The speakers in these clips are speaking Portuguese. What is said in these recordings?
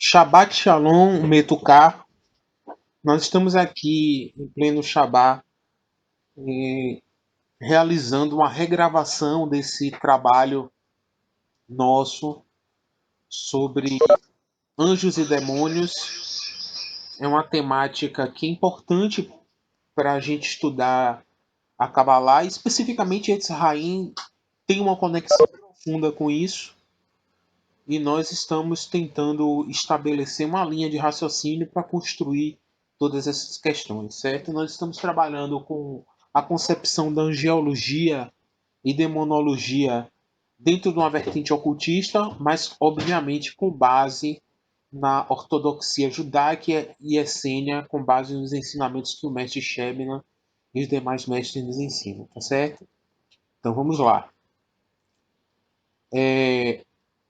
Shabbat Shalom, Metuká. Nós estamos aqui em pleno Shabbat, realizando uma regravação desse trabalho nosso sobre anjos e demônios. É uma temática que é importante para a gente estudar a Kabbalah, especificamente Etz Haim tem uma conexão profunda com isso, e nós estamos tentando estabelecer uma linha de raciocínio para construir todas essas questões, certo? Nós estamos trabalhando com a concepção da angeologia e demonologia dentro de uma vertente ocultista, mas obviamente com base na ortodoxia judaica e essênia, com base nos ensinamentos que o mestre Shebna e os demais mestres nos ensinam, tá certo? Então vamos lá.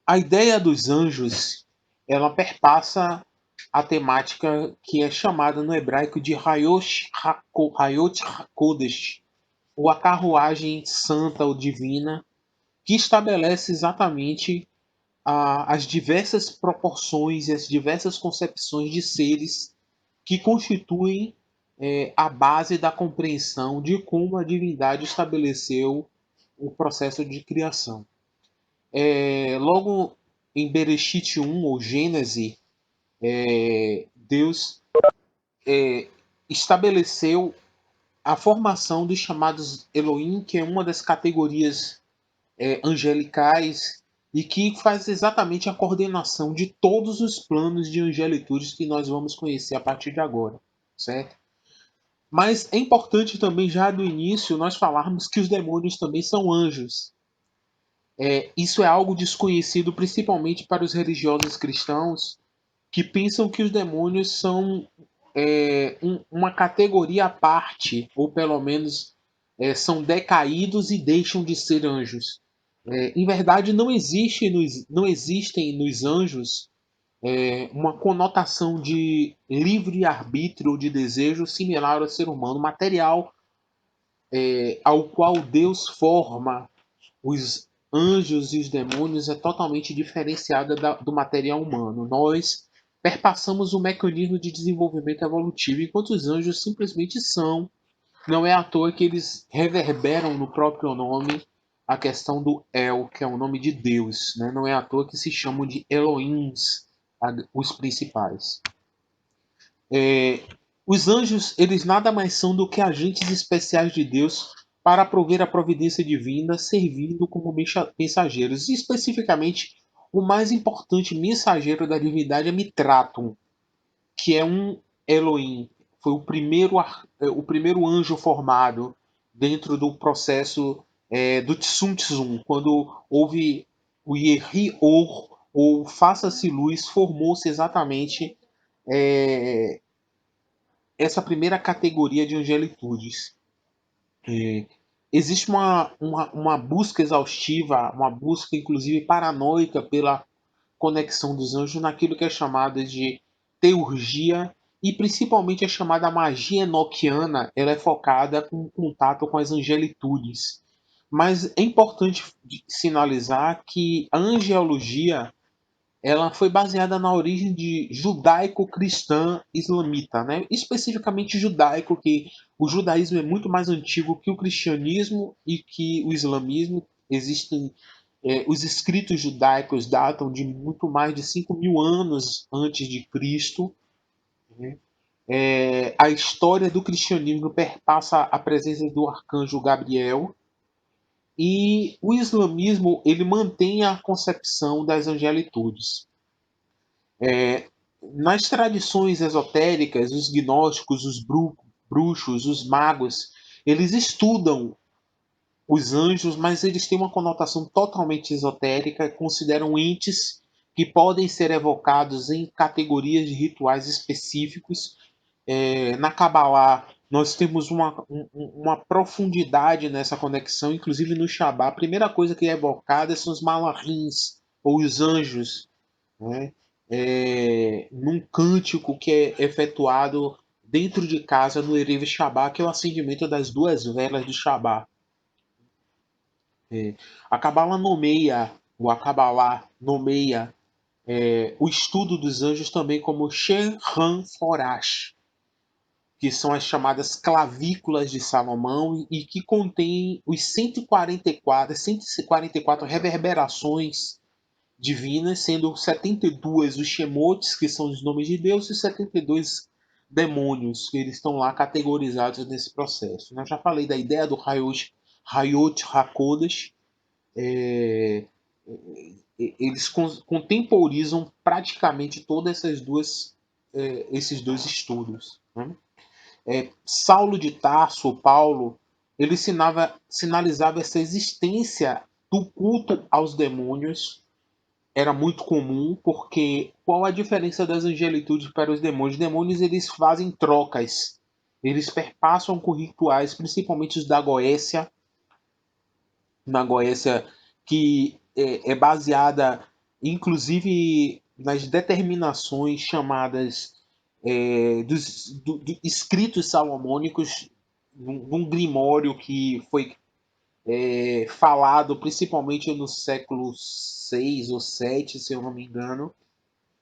A ideia dos anjos, ela perpassa a temática que é chamada no hebraico de Hayot HaKodesh, ou a carruagem santa ou divina, que estabelece exatamente as diversas proporções e as diversas concepções de seres que constituem a base da compreensão de como a divindade estabeleceu o processo de criação. Logo em Bereshit 1, ou Gênese, Deus estabeleceu a formação dos chamados Elohim, que é uma das categorias angelicais e que faz exatamente a coordenação de todos os planos de angelitudes que nós vamos conhecer a partir de agora, certo? Mas é importante também, já do início, nós falarmos que os demônios também são anjos. Isso é algo desconhecido principalmente para os religiosos cristãos, que pensam que os demônios são uma categoria à parte, ou pelo menos são decaídos e deixam de ser anjos. Em verdade, não existem nos anjos uma conotação de livre-arbítrio ou de desejo similar ao ser humano material, ao qual Deus forma os anjos e os demônios é totalmente diferenciada do material humano. Nós perpassamos o mecanismo de desenvolvimento evolutivo, enquanto os anjos simplesmente são. Não é à toa que eles reverberam no próprio nome a questão do El, que é o nome de Deus. Né? Não é à toa que se chamam de Elohims, os principais. Os anjos, eles nada mais são do que agentes especiais de Deus para prover a providência divina, servindo como mensageiros. E especificamente, o mais importante mensageiro da divindade é Mitratum, que é um Elohim. Foi o primeiro anjo formado dentro do processo do Tsum Tsum, quando houve o Yehi Or, ou Faça-se Luz, formou-se exatamente essa primeira categoria de angelitudes. Existe uma busca exaustiva, uma busca inclusive paranoica pela conexão dos anjos naquilo que é chamado de teurgia, e principalmente a chamada magia enoquiana, ela é focada com contato com as angelitudes. Mas é importante sinalizar que a angeologia ela foi baseada na origem de judaico-cristã islamita, né? Especificamente judaico, que o judaísmo é muito mais antigo que o cristianismo e que o islamismo. Existem os escritos judaicos datam de muito mais de 5.000 anos antes de Cristo. Né? A história do cristianismo perpassa a presença do arcanjo Gabriel, e o islamismo ele mantém a concepção das angelitudes. Nas tradições esotéricas, os gnósticos, os bruxos, os magos, eles estudam os anjos, mas eles têm uma conotação totalmente esotérica, consideram entes que podem ser evocados em categorias de rituais específicos. Na Kabbalah, nós temos uma profundidade nessa conexão, inclusive no Shabbat. A primeira coisa que é evocada são os malachins, ou os anjos, né? Num cântico que é efetuado dentro de casa no Erev Shabbat, que é o acendimento das duas velas do Shabbat. A Kabbalah nomeia o estudo dos anjos também como Shenhan Forash, que são as chamadas clavículas de Salomão e que contém os 144 reverberações divinas, sendo 72 os Shemotes, que são os nomes de Deus, e 72 demônios, que eles estão lá categorizados nesse processo. Eu já falei da ideia do Hayot HaKodesh. é, Eles contemporizam praticamente todas esses dois estudos. Né? Saulo de Tarso, Paulo, ele sinalizava essa existência do culto aos demônios. Era muito comum, porque qual a diferença das angelitudes para os demônios? Os demônios eles fazem trocas, eles perpassam com rituais, principalmente os da Goécia, na Goécia, que é baseada inclusive nas determinações chamadas dos escritos salomônicos, num grimório que foi falado principalmente no século 6 ou 7, se eu não me engano,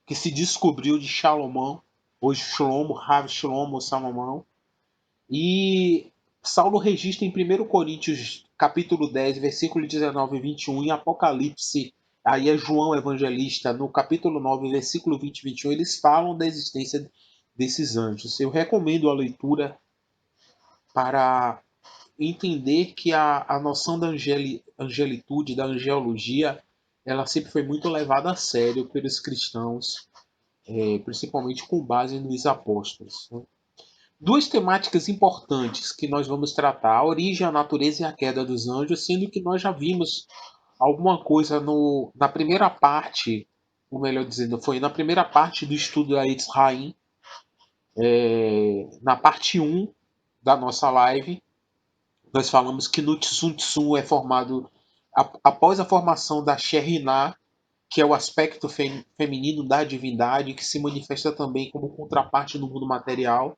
que se descobriu de Salomão, ou Shlomo, Rav Shlomo Salomão. E Saulo registra em 1 Coríntios capítulo 10, versículo 19 e 21, em Apocalipse, aí é João Evangelista, no capítulo 9, versículo 20 e 21, eles falam da existência desses anjos. Eu recomendo a leitura para entender que a noção da angelitude, da angelologia, ela sempre foi muito levada a sério pelos cristãos, principalmente com base nos apóstolos. Né? Duas temáticas importantes que nós vamos tratar: a origem, a natureza e a queda dos anjos, sendo que nós já vimos alguma coisa na primeira parte, ou melhor dizendo, foi na primeira parte do estudo da Eitz Haim, na parte um da nossa live, nós falamos que no Tsun Tsun é formado após a formação da Sherinah, que é o aspecto feminino da divindade, que se manifesta também como contraparte no mundo material,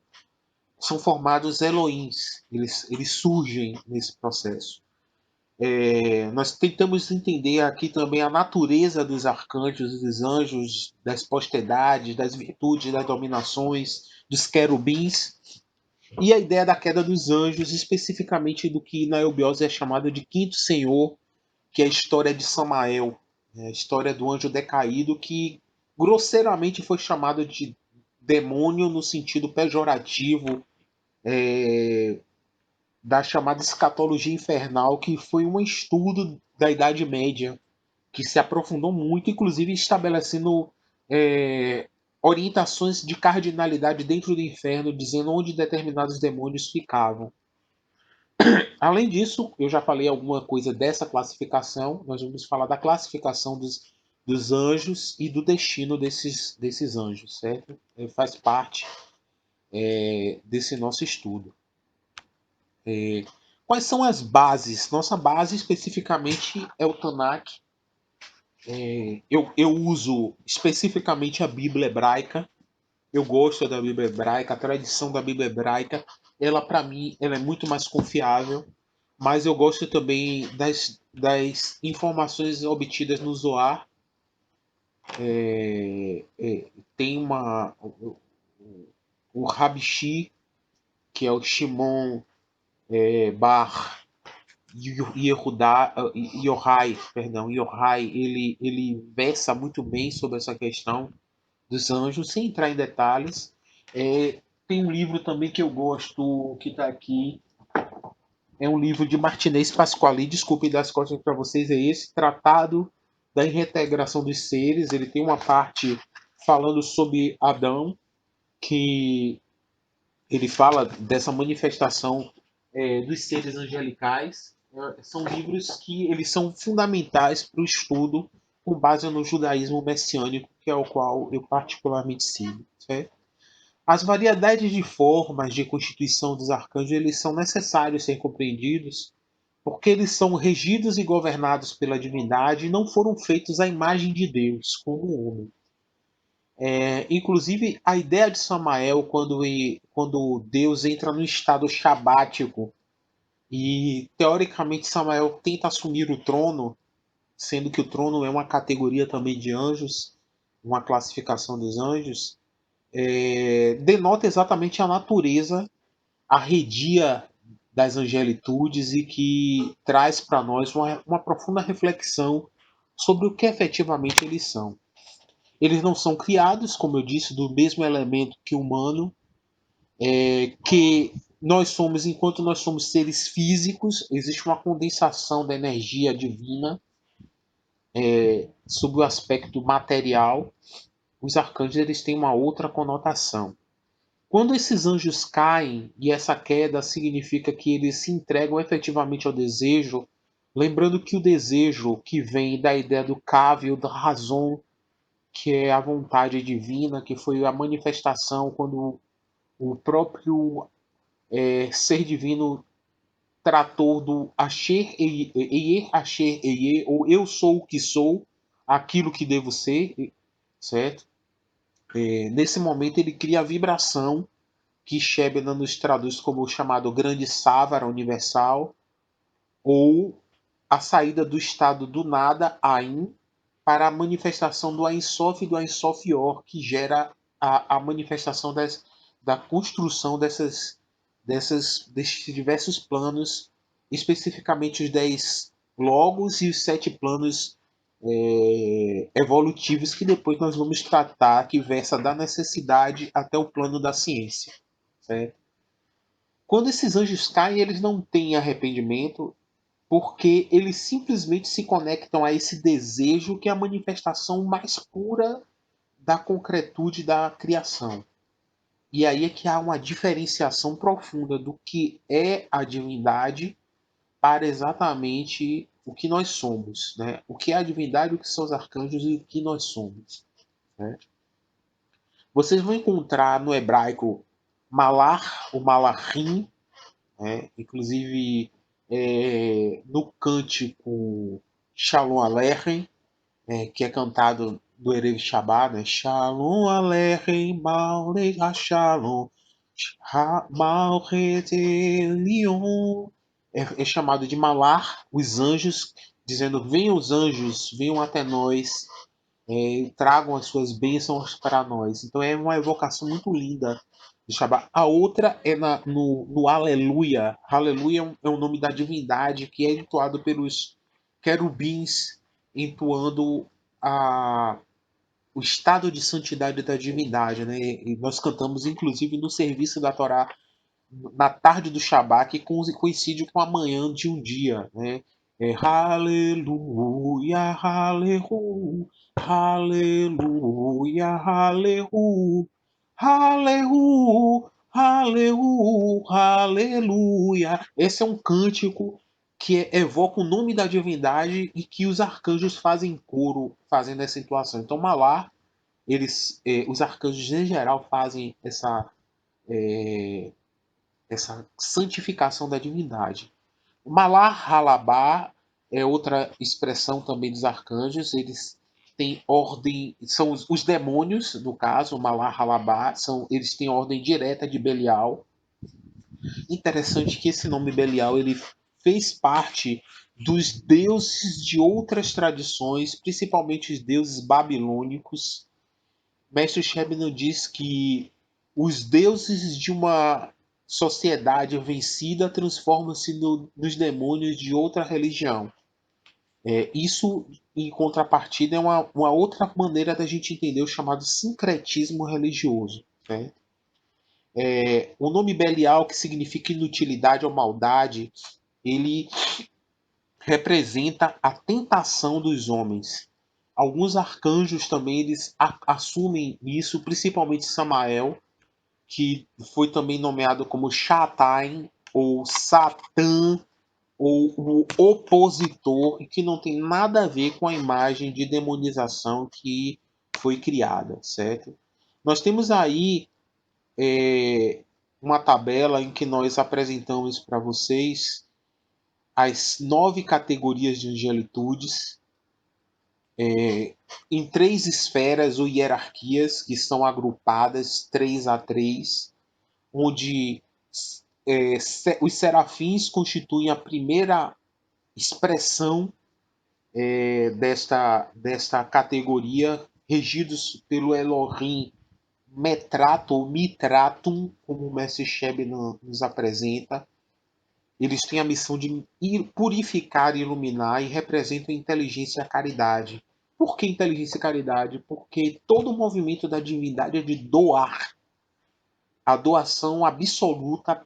são formados Elohims, eles surgem nesse processo. Nós tentamos entender aqui também a natureza dos arcanjos, dos anjos, das postedades, das virtudes, das dominações, dos querubins, e a ideia da queda dos anjos, especificamente do que na eubiose é chamado de quinto senhor, que é a história de Samael, a história do anjo decaído, que grosseiramente foi chamado de demônio no sentido pejorativo, da chamada escatologia infernal, que foi um estudo da Idade Média, que se aprofundou muito, inclusive estabelecendo orientações de cardinalidade dentro do inferno, dizendo onde determinados demônios ficavam. Além disso, eu já falei alguma coisa dessa classificação, nós vamos falar da classificação dos anjos e do destino desses anjos, certo? Faz parte desse nosso estudo. Quais são as bases? Nossa base especificamente é o Tanakh. Eu uso especificamente a Bíblia hebraica. Eu gosto da Bíblia hebraica, a tradição da Bíblia hebraica, ela para mim ela é muito mais confiável, mas eu gosto também das informações obtidas no Zohar. Tem o Rabishi, que é o Shimon Bar Yohai, ele versa muito bem sobre essa questão dos anjos, sem entrar em detalhes. Tem um livro também que eu gosto, que está aqui, é um livro de Martinez Pasquali, desculpe dar as costas para vocês, é esse, Tratado da Reintegração dos Seres. Ele tem uma parte falando sobre Adão, que ele fala dessa manifestação dos seres angelicais. São livros que eles são fundamentais para o estudo com base no judaísmo messiânico, que é o qual eu particularmente sigo. Certo? As variedades de formas de constituição dos arcanjos eles são necessários ser compreendidos porque eles são regidos e governados pela divindade e não foram feitos à imagem de Deus, como o homem. Inclusive, a ideia de Samael, quando Deus entra no estado shabático e, teoricamente, Samael tenta assumir o trono, sendo que o trono é uma categoria também de anjos, uma classificação dos anjos, denota exatamente a natureza arredia das angelitudes e que traz para nós uma profunda reflexão sobre o que efetivamente eles são. Eles não são criados, como eu disse, do mesmo elemento que o humano, que nós somos, enquanto nós somos seres físicos, existe uma condensação da energia divina sob o aspecto material. Os arcanjos eles têm uma outra conotação. Quando esses anjos caem, e essa queda significa que eles se entregam efetivamente ao desejo, lembrando que o desejo que vem da ideia do cável, da razão, que é a vontade divina, que foi a manifestação quando o próprio ser divino tratou do Asher Eye, Asher Eye, ou eu sou o que sou, aquilo que devo ser, certo? Nesse momento ele cria a vibração que Shebna nos traduz como o chamado grande Sávara universal, ou a saída do estado do nada, Ain, para a manifestação do Ain Sof e do Ain Sof Yor, que gera a manifestação da construção desses diversos planos, especificamente os 10 logos e os 7 planos evolutivos que depois nós vamos tratar, que versa da necessidade até o plano da ciência. Certo? Quando esses anjos caem, eles não têm arrependimento, porque eles simplesmente se conectam a esse desejo que é a manifestação mais pura da concretude da criação. E aí é que há uma diferenciação profunda do que é a divindade para exatamente o que nós somos. Né? O que é a divindade, o que são os arcanjos e o que nós somos. Né? Vocês vão encontrar no hebraico Malar, o Malachim, inclusive no cântico Shalom Aleichem, que é cantado do Erev Shabbat, né? Shalom Aleichem, Malech HaShalom, Malchet Elion. É chamado de Malar, os anjos, dizendo: venham os anjos, venham até nós, tragam as suas bênçãos para nós. Então é uma evocação muito linda de Shabbat. A outra é no Aleluia. Aleluia é um nome da divindade que é entoado pelos querubins, entoando a, o estado de santidade da divindade. Né? E nós cantamos, inclusive, no serviço da Torá, na tarde do Shabat, que coincide com a manhã de um dia. Né? Aleluia, aleluia, aleluia, aleluia, aleluia, aleluia, aleluia. Esse é um cântico que evoca o nome da divindade e que os arcanjos fazem coro fazendo essa entoação. Então, Malá, os arcanjos em geral fazem essa santificação da divindade. O Malar Halabá é outra expressão também dos arcanjos. Eles têm ordem, são os demônios, no caso, o Malar Halabá, eles têm ordem direta de Belial. Interessante que esse nome Belial ele fez parte dos deuses de outras tradições, principalmente os deuses babilônicos. Mestre Shebno diz que os deuses de uma sociedade vencida transformam-se nos demônios de outra religião. Isso, em contrapartida, é uma outra maneira da gente entender o chamado sincretismo religioso. Né? O nome Belial, que significa inutilidade ou maldade, ele representa a tentação dos homens. Alguns arcanjos também eles assumem isso, principalmente Samael, que foi também nomeado como Shatain ou Satã ou o opositor, e que não tem nada a ver com a imagem de demonização que foi criada, certo? Nós temos aí uma tabela em que nós apresentamos para vocês as 9 categorias de angelitudes em 3 esferas ou hierarquias que são agrupadas 3 a 3, onde os serafins constituem a primeira expressão desta categoria, regidos pelo Elohim Metrato ou Mitratum, como o Mestre Shebe nos apresenta. Eles têm a missão de purificar e iluminar e representam a inteligência e a caridade. Por que inteligência e caridade? Porque todo o movimento da divindade é de doar. A doação absoluta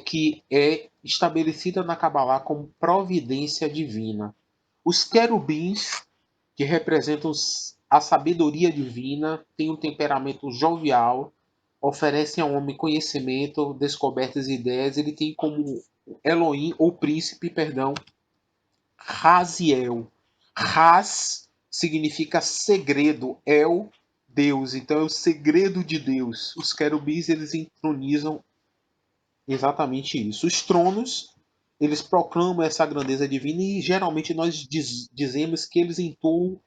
que é estabelecida na Kabbalah como providência divina. Os querubins, que representam a sabedoria divina, têm um temperamento jovial, oferecem ao homem conhecimento, descobertas e ideias. Ele tem como Elohim, ou príncipe, perdão, Raziel. Raz significa segredo, El, Deus. Então é o segredo de Deus. Os querubins, eles entronizam exatamente isso. Os tronos, eles proclamam essa grandeza divina e geralmente nós dizemos que eles entoam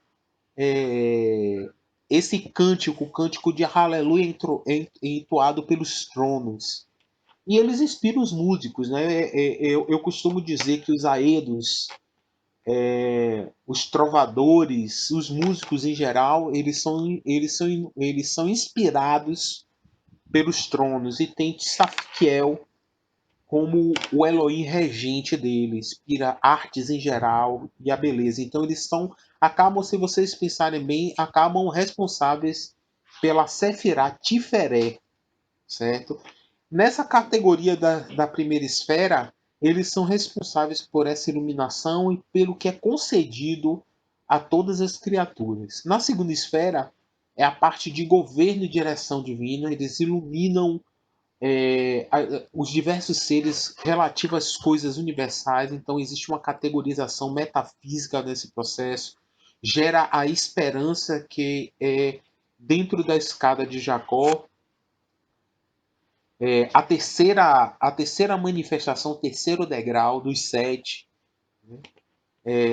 esse cântico, o cântico de Aleluia entoado pelos tronos. E eles inspiram os músicos, né? Eu costumo dizer que os aedos, os trovadores, os músicos em geral, eles são inspirados pelos tronos. E tem Tsafiel como o Elohim regente deles, inspira artes em geral e a beleza. Então eles acabam, se vocês pensarem bem, acabam responsáveis pela Sefirah Tiferé, certo? Nessa categoria da primeira esfera, eles são responsáveis por essa iluminação e pelo que é concedido a todas as criaturas. Na segunda esfera, é a parte de governo e direção divina, eles iluminam os diversos seres relativos às coisas universais, então existe uma categorização metafísica nesse processo, gera a esperança que é dentro da escada de Jacó, a terceira manifestação, o terceiro degrau dos sete.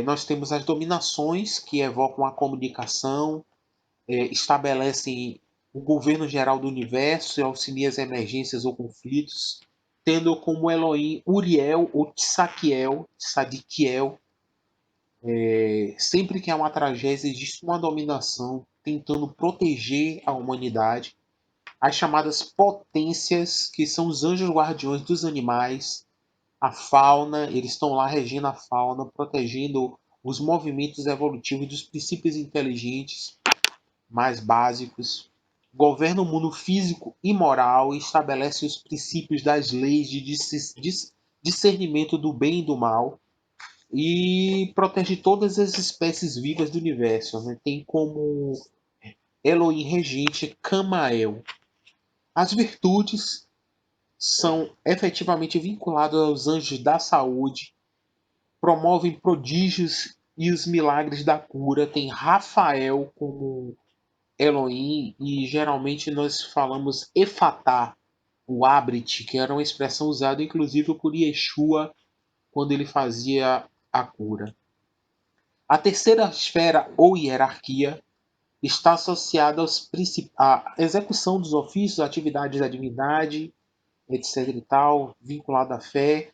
Nós temos as dominações que evocam a comunicação, estabelecem o governo geral do universo e auxilia as emergências ou conflitos, tendo como Elohim Uriel ou Tsakiel, Sadikiel. Sempre que há uma tragédia, existe uma dominação tentando proteger a humanidade. As chamadas potências, que são os anjos guardiões dos animais, a fauna, eles estão lá regindo a fauna, protegendo os movimentos evolutivos dos princípios inteligentes mais básicos, governa o mundo físico e moral e estabelece os princípios das leis de discernimento do bem e do mal e protege todas as espécies vivas do universo. Né? Tem como Elohim regente Camael. As virtudes são efetivamente vinculadas aos anjos da saúde, promovem prodígios e os milagres da cura. Tem Rafael como Elohim, e geralmente nós falamos Efatá, o Abrit, que era uma expressão usada inclusive por Yeshua quando ele fazia a cura. A terceira esfera ou hierarquia está associada à execução dos ofícios, atividades da divindade, etc. e tal, vinculada à fé.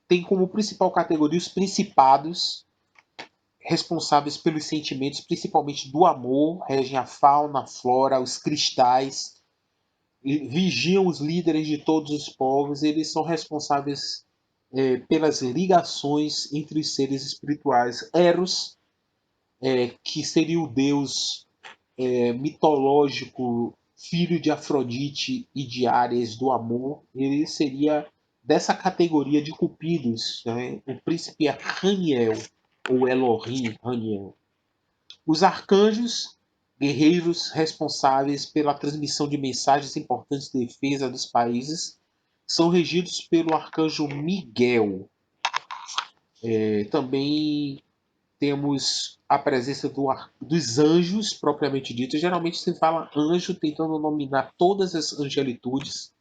Tem como principal categoria os principados, responsáveis pelos sentimentos, principalmente do amor, regem a fauna, a flora, os cristais, vigiam os líderes de todos os povos, eles são responsáveis pelas ligações entre os seres espirituais. Eros, que seria o deus mitológico, filho de Afrodite e de Ares do amor, ele seria dessa categoria de cupidos. Né? O príncipe é Raniel, ou Elohim Raniel. Os arcanjos, guerreiros responsáveis pela transmissão de mensagens importantes de defesa dos países, são regidos pelo arcanjo Miguel. Também temos a presença dos anjos, propriamente dito. Geralmente se fala anjo tentando nominar todas as angelitudes,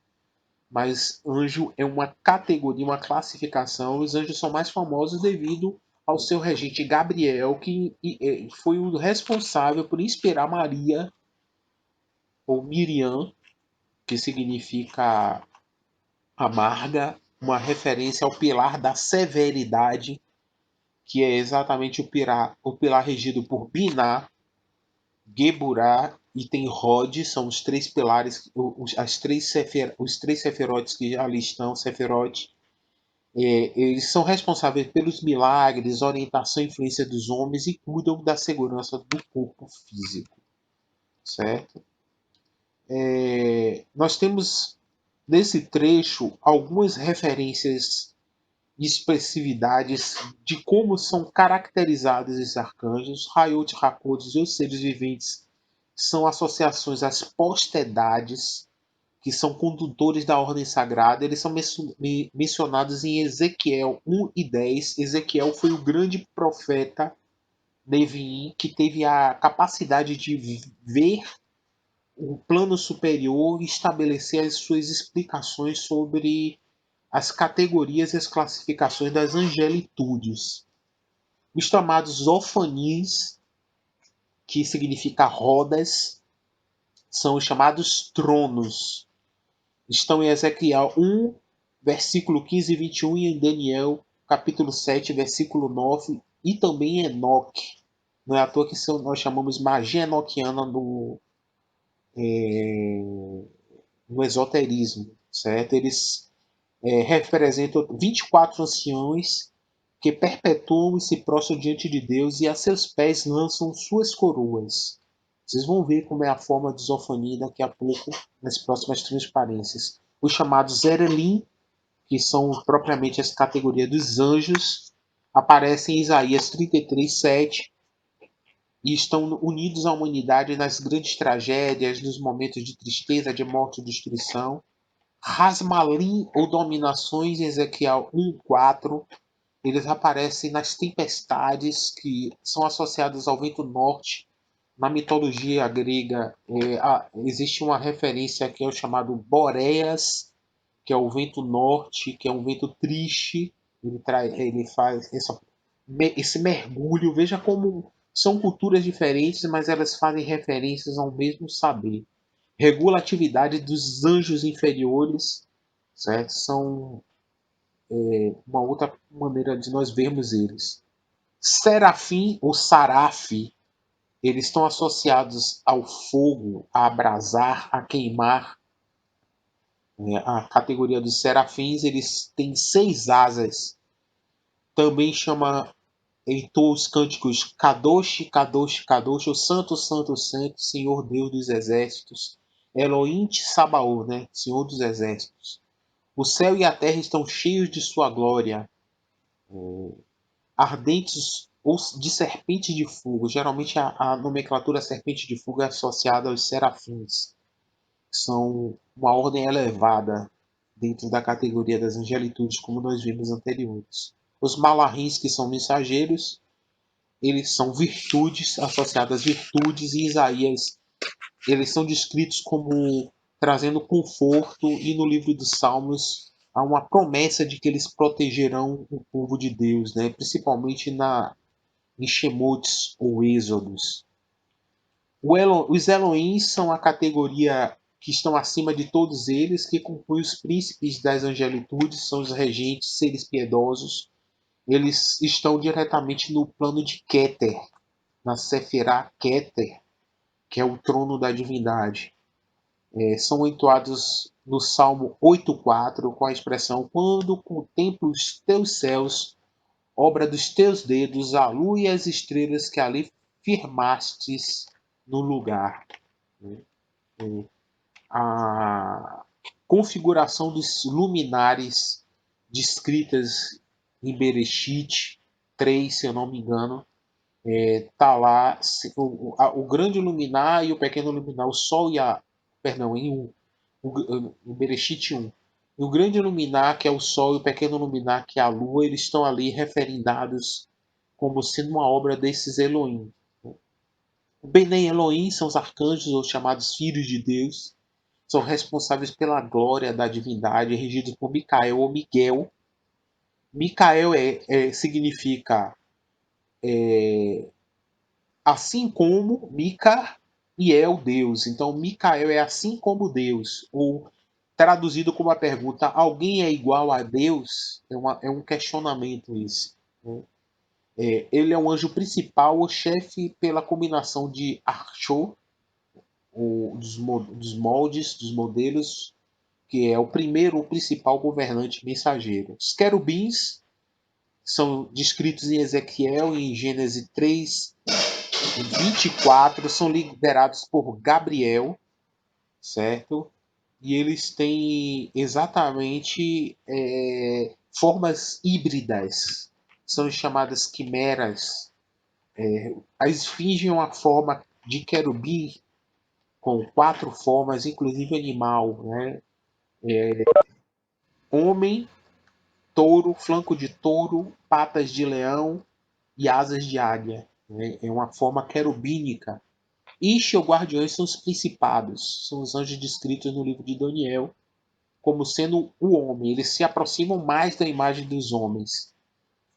mas anjo é uma categoria, uma classificação. Os anjos são mais famosos devido ao seu regente Gabriel, que foi o responsável por inspirar Maria, ou Miriam, que significa amarga, uma referência ao pilar da severidade, que é exatamente o pilar regido por Binah, Geburah e tem Hod, são os três pilares, os três seferotes que ali estão, Seferot. Eles são responsáveis pelos milagres, orientação e influência dos homens e cuidam da segurança do corpo físico, certo? Nós temos nesse trecho algumas referências e expressividades de como são caracterizados esses arcanjos. Hayot Hakodes e os seres viventes são associações às postedades, que são condutores da ordem sagrada. Eles são mencionados em Ezequiel 1 e 10. Ezequiel foi o grande profeta Neviim que teve a capacidade de ver o plano superior e estabelecer as suas explicações sobre as categorias e as classificações das angelitudes. Os chamados ofanis, que significa rodas, são os chamados tronos. Estão em Ezequiel 1, versículo 15 e 21 e em Daniel, capítulo 7, versículo 9 e também em Enoque. Não é à toa que nós chamamos magia enoquiana no esoterismo, certo? Eles representam 24 anciões que perpetuam e se prostram diante de Deus e a seus pés lançam suas coroas. Vocês vão ver como é a forma de Zofania daqui a pouco nas próximas transparências. Os chamados Erelim, que são propriamente as categorias dos anjos, aparecem em Isaías 33, 7 e estão unidos à humanidade nas grandes tragédias, nos momentos de tristeza, de morte e destruição. Rasmalim ou dominações em Ezequiel 1:4. Eles aparecem nas tempestades que são associadas ao vento norte. Na mitologia grega existe uma referência que é o chamado Boreas, que é o vento norte, que é um vento triste. Ele faz esse mergulho. Veja como são culturas diferentes, mas elas fazem referências ao mesmo saber. Regula a atividade dos anjos inferiores, certo? São uma outra maneira de nós vermos eles. Serafim ou Saraf, eles estão associados ao fogo, a abrasar, a queimar. A categoria dos serafins, eles têm 6 asas. Também chama em os cânticos Kadosh, Kadosh, Kadosh, o Santo, Santo, Santo, Senhor Deus dos Exércitos. Elohim Sabaô, né? Senhor dos Exércitos. O céu e a terra estão cheios de sua glória. Ardentes ou de serpentes de fogo. Geralmente a nomenclatura serpente de fogo é associada aos serafins, que são uma ordem elevada dentro da categoria das angelitudes, como nós vimos anteriores. Os malahins, que são mensageiros, eles são virtudes, associadas às virtudes, e Isaías, eles são descritos como trazendo conforto, e no livro dos Salmos há uma promessa de que eles protegerão o povo de Deus, né? Principalmente em Shemotes ou Êxodos. Os Elohims são a categoria que estão acima de todos eles, que compõem os príncipes das angelitudes, são os regentes, seres piedosos. Eles estão diretamente no plano de Keter, na Sefirah Keter, que é o trono da divindade. São entoados no Salmo 8,4 com a expressão: quando contemplo os teus céus, obra dos teus dedos, a lua e as estrelas que ali firmastes no lugar. A configuração dos luminares descritas em Bereshit 3, se eu não me engano, tá lá o grande luminar e o pequeno luminar, o sol e a. Perdão, em Bereshit 1. E o grande luminar, que é o sol, e o pequeno luminar, que é a lua, eles estão ali referendados como sendo uma obra desses Elohim. O Benem Elohim são os arcanjos, ou chamados filhos de Deus, são responsáveis pela glória da divindade, regidos por Micael ou Miguel. Micael significa assim como Mica e El Deus. Então, Micael é assim como Deus, ou traduzido como a pergunta: alguém é igual a Deus? É um questionamento isso. Né? Ele é um anjo principal, o chefe pela combinação de Archô, dos moldes, dos modelos, que é o primeiro, o principal governante mensageiro. Os querubins são descritos em Ezequiel e em Gênesis 3, 24, são liderados por Gabriel, certo? E eles têm exatamente formas híbridas, são chamadas quimeras. A esfinge é uma forma de querubim com 4 formas, inclusive animal, né? Homem, touro, flanco de touro, patas de leão e asas de águia, né? É uma forma querubínica. Ixe ou guardiões são os principados, são os anjos descritos no livro de Daniel como sendo o homem. Eles se aproximam mais da imagem dos homens.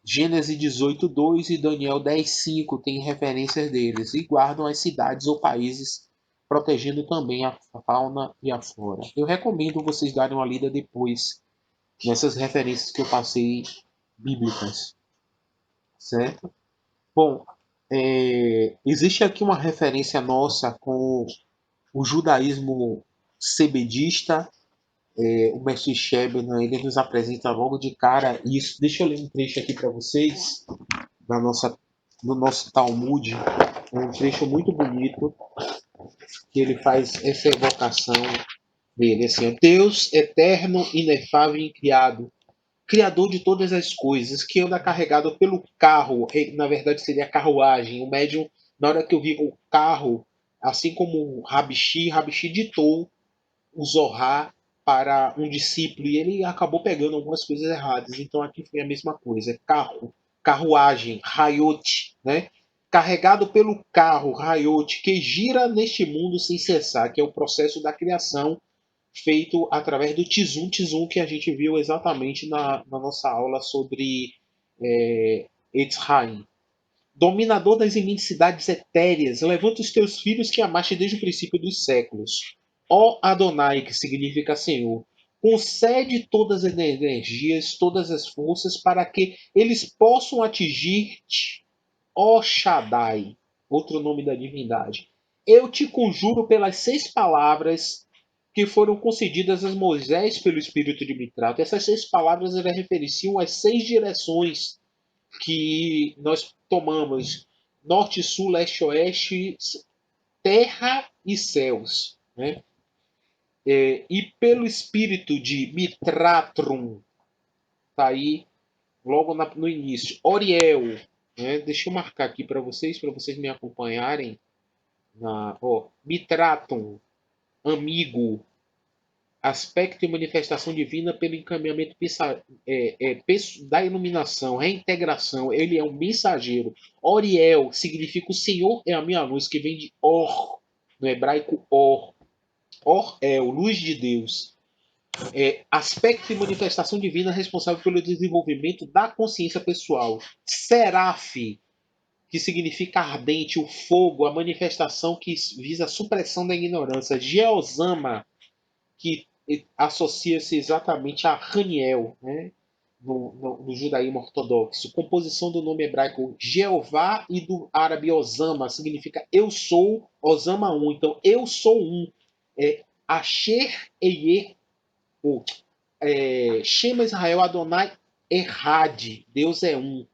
Gênesis 18:2 e Daniel 10:5 têm referências deles e guardam as cidades ou países, protegendo também a fauna e a flora. Eu recomendo vocês darem uma lida depois nessas referências que eu passei bíblicas, certo? Bom, existe aqui uma referência nossa com o judaísmo sebedista. O mestre Shebna, ele nos apresenta logo de cara isso. Deixa eu ler um trecho aqui para vocês da nossa, do nosso Talmud. É um trecho muito bonito que ele faz essa evocação dele. Assim, Deus eterno, inefável e incriado, Criador de todas as coisas, que anda carregado pelo carro, na verdade seria a carruagem. O médium, na hora que eu vi o carro, assim como Rabishi ditou o Zohar para um discípulo e ele acabou pegando algumas coisas erradas. Então aqui foi a mesma coisa: carro, carruagem, Hayot, né? Carregado pelo carro, Hayot, que gira neste mundo sem cessar, que é o processo da criação feito através do Tizum que a gente viu exatamente na nossa aula sobre Etzraim. Dominador das imensidades etéreas, levanta os teus filhos que amaste desde o princípio dos séculos. Ó Adonai, que significa Senhor, concede todas as energias, todas as forças, para que eles possam atingir-te, ó Shaddai, outro nome da divindade. Eu te conjuro pelas 6 palavras que foram concedidas a Moisés pelo Espírito de Mitrato. Essas 6 palavras referenciam as 6 direções que nós tomamos: norte, sul, leste, oeste, terra e céus. Né? E pelo espírito de Mitratrum, tá aí logo no início, Oriel. Né? Deixa eu marcar aqui para vocês me acompanharem. Mitratum, amigo, aspecto e manifestação divina pelo encaminhamento da iluminação, reintegração. Ele é um mensageiro. Oriel significa o Senhor é a minha luz, que vem de Or, no hebraico Or. Or é o luz de Deus. Aspecto e manifestação divina responsável pelo desenvolvimento da consciência pessoal. Seraf, que significa ardente, o fogo, a manifestação que visa a supressão da ignorância. Geosama, que associa-se exatamente a Raniel, né? No judaísmo ortodoxo. Composição do nome hebraico Jeová e do árabe Osama, significa eu sou, Osama um. Então, eu sou um. Asher Eye, ou Shema Israel Adonai Errad, Deus é um,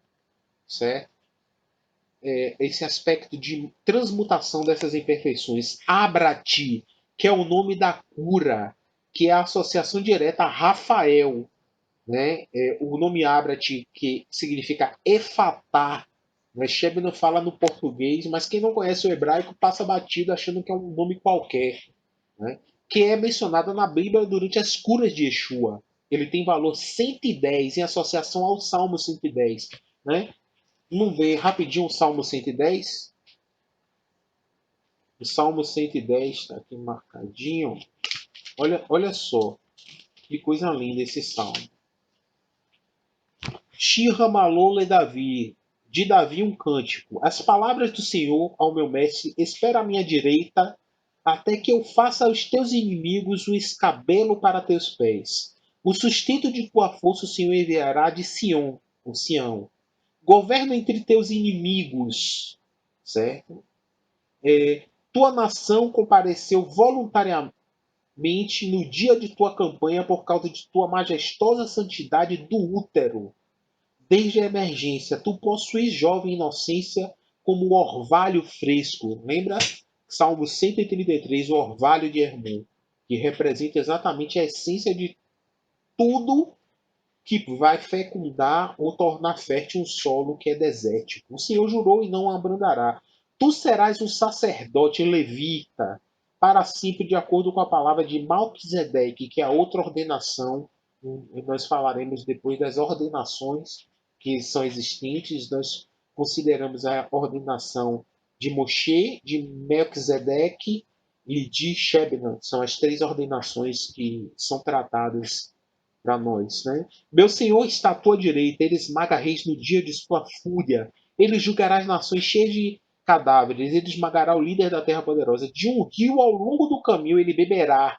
certo? Esse aspecto de transmutação dessas imperfeições. Abrati, que é o nome da cura, que é a associação direta a Rafael, né? O nome Abrati, que significa Efatá, né? Sheb não fala no português, mas quem não conhece o hebraico passa batido achando que é um nome qualquer, né? Que é mencionada na Bíblia durante as curas de Yeshua. Ele tem valor 110 em associação ao Salmo 110, né? Vamos ver rapidinho o Salmo 110. O Salmo 110 está aqui marcadinho. Olha só, que coisa linda esse salmo. Shira Malole Davi, de Davi um cântico. As palavras do Senhor ao meu mestre, espera à minha direita, até que eu faça aos teus inimigos o escabelo para teus pés. O sustento de tua força o Senhor enviará de Sião, o Sião. Governa entre teus inimigos, certo? Tua nação compareceu voluntariamente no dia de tua campanha por causa de tua majestosa santidade do útero. Desde a emergência, tu possuis jovem inocência como o orvalho fresco. Lembra? Salmo 133, o orvalho de Hermon, que representa exatamente a essência de tudo que vai fecundar ou tornar fértil um solo que é desértico. O Senhor jurou e não abrandará. Tu serás um sacerdote levita para sempre, de acordo com a palavra de Malquisedeque, que é a outra ordenação. Nós falaremos depois das ordenações que são existentes. Nós consideramos a ordenação de Moshe, de Melquisedeque e de Shebna. São as três ordenações que são tratadas para nós, né? Meu Senhor está à tua direita, ele esmaga reis no dia de sua fúria. Ele julgará as nações cheias de cadáveres, ele esmagará o líder da terra poderosa. De um rio ao longo do caminho ele beberá.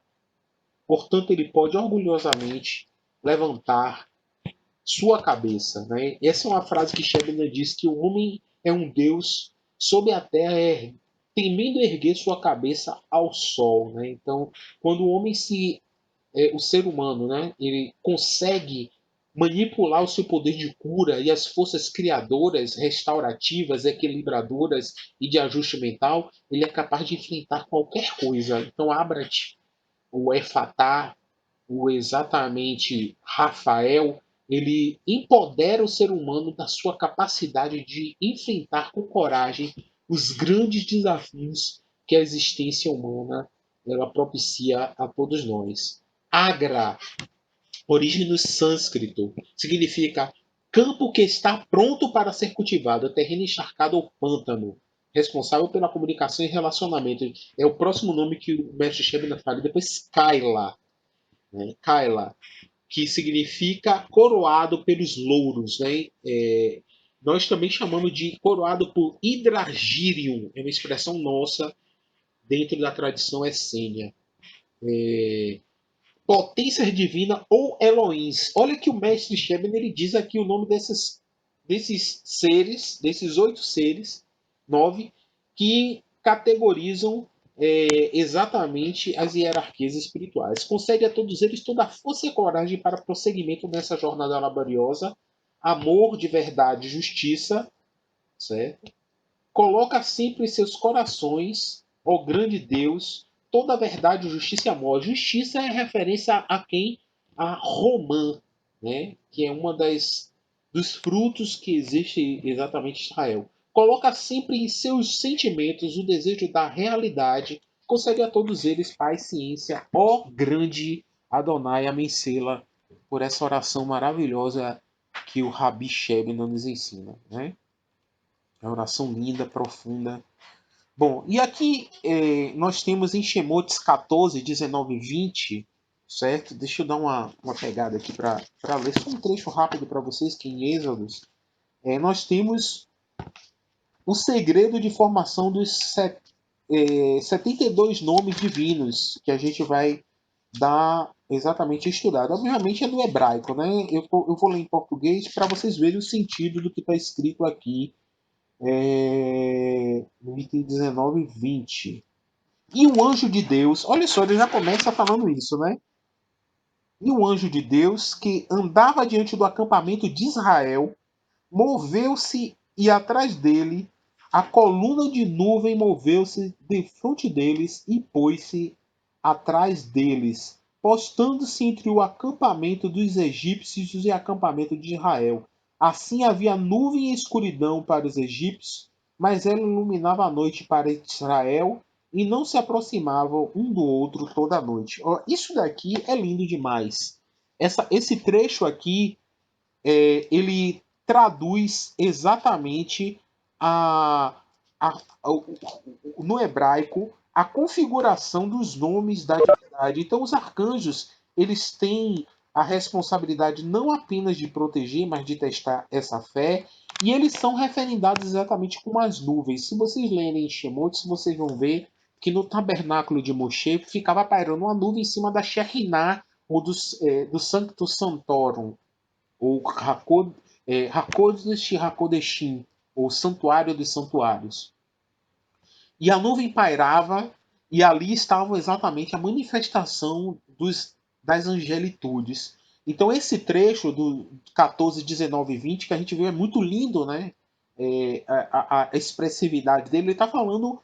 Portanto, ele pode orgulhosamente levantar sua cabeça, né? Essa é uma frase que Shebna diz que o homem é um Deus sob a terra, temendo erguer sua cabeça ao sol, né? Então, quando o homem o ser humano, né, ele consegue manipular o seu poder de cura e as forças criadoras, restaurativas, equilibradoras e de ajuste mental, ele é capaz de enfrentar qualquer coisa. Então, Abrat, o Efatá, o exatamente Rafael, ele empodera o ser humano da sua capacidade de enfrentar com coragem os grandes desafios que a existência humana ela propicia a todos nós. Agra, origem no sânscrito, significa campo que está pronto para ser cultivado, terreno encharcado ou pântano, responsável pela comunicação e relacionamento. É o próximo nome que o mestre Shebna fala. Depois Kaila, né? Kaila, que significa coroado pelos louros, né? Nós também chamamos de coroado por hidragirium, é uma expressão nossa dentro da tradição essênia. Potência divina ou Elohims. Olha que o mestre Sheben ele diz aqui o nome desses seres, desses 8 seres, 9, que categorizam exatamente as hierarquias espirituais. Concede a todos eles toda a força e coragem para prosseguimento nessa jornada laboriosa, amor de verdade e justiça, certo? Coloca sempre em seus corações, ó grande Deus, toda a verdade, justiça e amor. Justiça é referência a quem? A Romã, né? Que é uma dos frutos que existe exatamente em Israel. Coloca sempre em seus sentimentos o desejo da realidade. Concede a todos eles paz, ciência, ó grande Adonai, Amencela, por essa oração maravilhosa que o Rabi Shebna nos ensina, né? É uma oração linda, profunda. Bom, e aqui nós temos em Shemotes 14, 19 e 20, certo? Deixa eu dar uma pegada aqui para ler só um trecho rápido para vocês, que em Êxodos nós temos o segredo de formação dos 72 nomes divinos que a gente vai dar exatamente estudado. Obviamente é do hebraico, né? Eu vou ler em português para vocês verem o sentido do que está escrito aqui no item 19 e 20. E o anjo de Deus, olha só, ele já começa falando isso, né? E o anjo de Deus que andava diante do acampamento de Israel, moveu-se e atrás dele a coluna de nuvem moveu-se de frente deles e pôs-se atrás deles, postando-se entre o acampamento dos egípcios e o acampamento de Israel. Assim havia nuvem e escuridão para os egípcios, mas ela iluminava a noite para Israel e não se aproximavam um do outro toda a noite. Isso daqui é lindo demais. Esse trecho aqui ele traduz exatamente no hebraico a configuração dos nomes da divindade. Então, os arcanjos eles têm a responsabilidade não apenas de proteger, mas de testar essa fé. E eles são referendados exatamente como as nuvens. Se vocês lerem em Shemot, vocês vão ver que no tabernáculo de Moshe ficava pairando uma nuvem em cima da Shekhinah, ou do Sanctus Santorum, ou Hakod, Hakodesh Hakodeshim, ou Santuário dos Santuários. E a nuvem pairava, e ali estava exatamente a manifestação das angelitudes. Então esse trecho do 14, 19 e 20 que a gente viu é muito lindo, né? A expressividade dele, ele está falando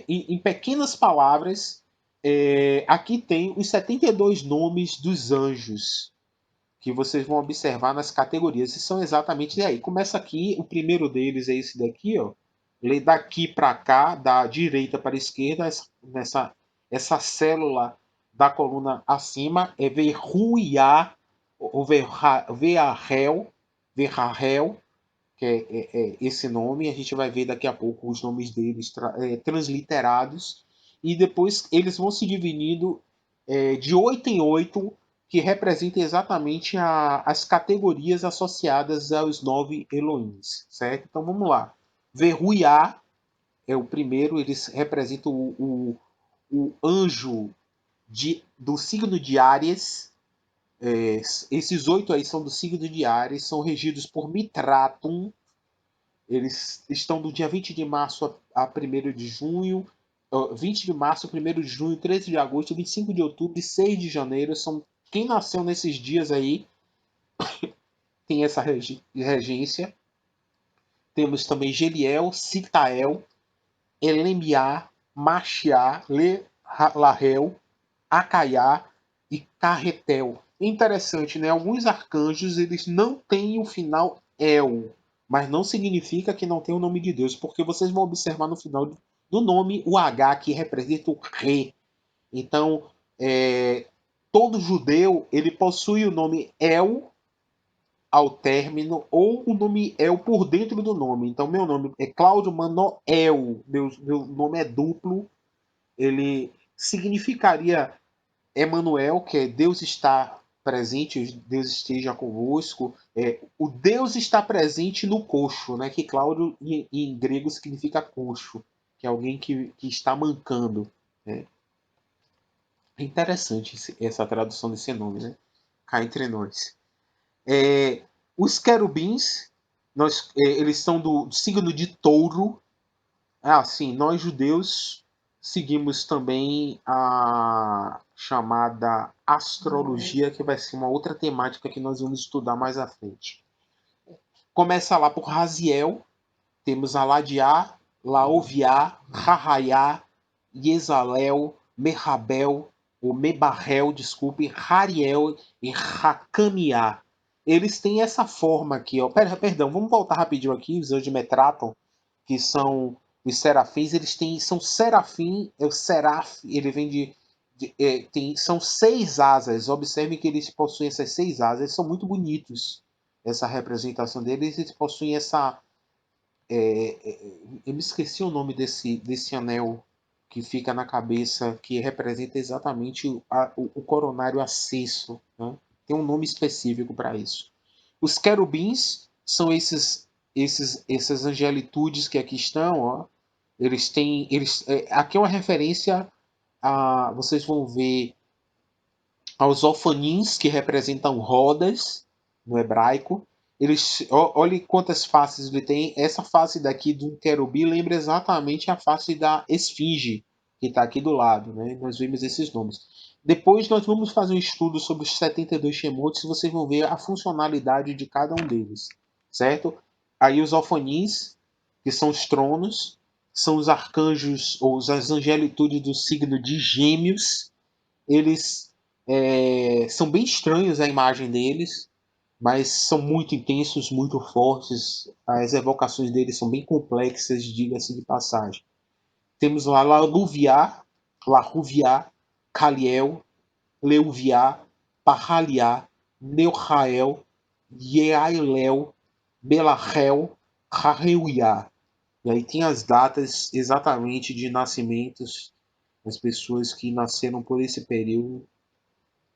em pequenas palavras. Aqui tem os 72 nomes dos anjos que vocês vão observar nas categorias. E são exatamente aí. Começa aqui, o primeiro deles é esse daqui, ó. Lê daqui para cá, da direita para a esquerda, essa célula da coluna acima é Verruiá, ou Verrahel, que é esse nome. A gente vai ver daqui a pouco os nomes deles transliterados. E depois eles vão se dividindo de 8 em 8, que representa exatamente as categorias associadas aos 9 Elohims, certo? Então vamos lá. Verruiá é o primeiro, eles representam o anjo do signo de Áries. Esses 8 aí são do signo de Áries, são regidos por Mitratum. Eles estão do dia 20 de março a 1º de junho, 20 de março, 1º de junho, 13 de agosto, 25 de outubro e 6 de janeiro. Quem nasceu nesses dias aí tem essa regência. Temos também Geliel, Citael, Elemiá, Machiá, Lahel, Acaiá e Carretel. Interessante, né? Alguns arcanjos eles não têm o final El, mas não significa que não tem o nome de Deus, porque vocês vão observar no final do nome o H que representa o Re. Então, todo judeu ele possui o nome El ao término ou o nome El por dentro do nome. Então, meu nome é Cláudio Manoel, meu nome é duplo, ele significaria Emanuel, que é Deus está presente, Deus esteja convosco. O Deus está presente no coxo, né? Que Cláudio em grego significa coxo, que é alguém que está mancando. Né? É interessante essa tradução desse nome, né? Cá entre nós. Os querubins, eles são do signo de touro. Sim, nós judeus seguimos também a chamada astrologia, que vai ser uma outra temática que nós vamos estudar mais à frente. Começa lá por Raziel, temos Aladiá, Laoviá, Rahaiá, Yezalel, Merabel, ou Mebarrel, desculpe, Hariel e Hakamiá. Eles têm essa forma aqui, ó. Perdão, vamos voltar rapidinho aqui, os anjos de Metraton, que são os serafins, são serafim, o seraf, ele vem são 6 asas. Observe que eles possuem essas 6 asas, eles são muito bonitos. Essa representação deles, eles possuem essa. Eu me esqueci o nome desse anel que fica na cabeça, que representa exatamente o coronário acesso. Né? Tem um nome específico para isso. Os querubins são essas angelitudes que aqui estão. Ó. Aqui é uma referência vocês vão ver aos ofanins, que representam rodas no hebraico. Olhe quantas faces ele tem. Essa face daqui do querubim lembra exatamente a face da esfinge, que está aqui do lado. Né? Nós vimos esses nomes. Depois nós vamos fazer um estudo sobre os 72 Shemotes e vocês vão ver a funcionalidade de cada um deles. Certo? Aí os alfanins, que são os tronos, são os arcanjos ou as angelitudes do signo de Gêmeos. Eles são bem estranhos a imagem deles, mas são muito intensos, muito fortes. As evocações deles são bem complexas, diga-se de passagem. Temos lá Laruviá, Caliel, Leuviá, Parraliá, Neuchael, Yeailel, Belachel, Hareuiá. E aí tem as datas exatamente de nascimentos das pessoas que nasceram por esse período,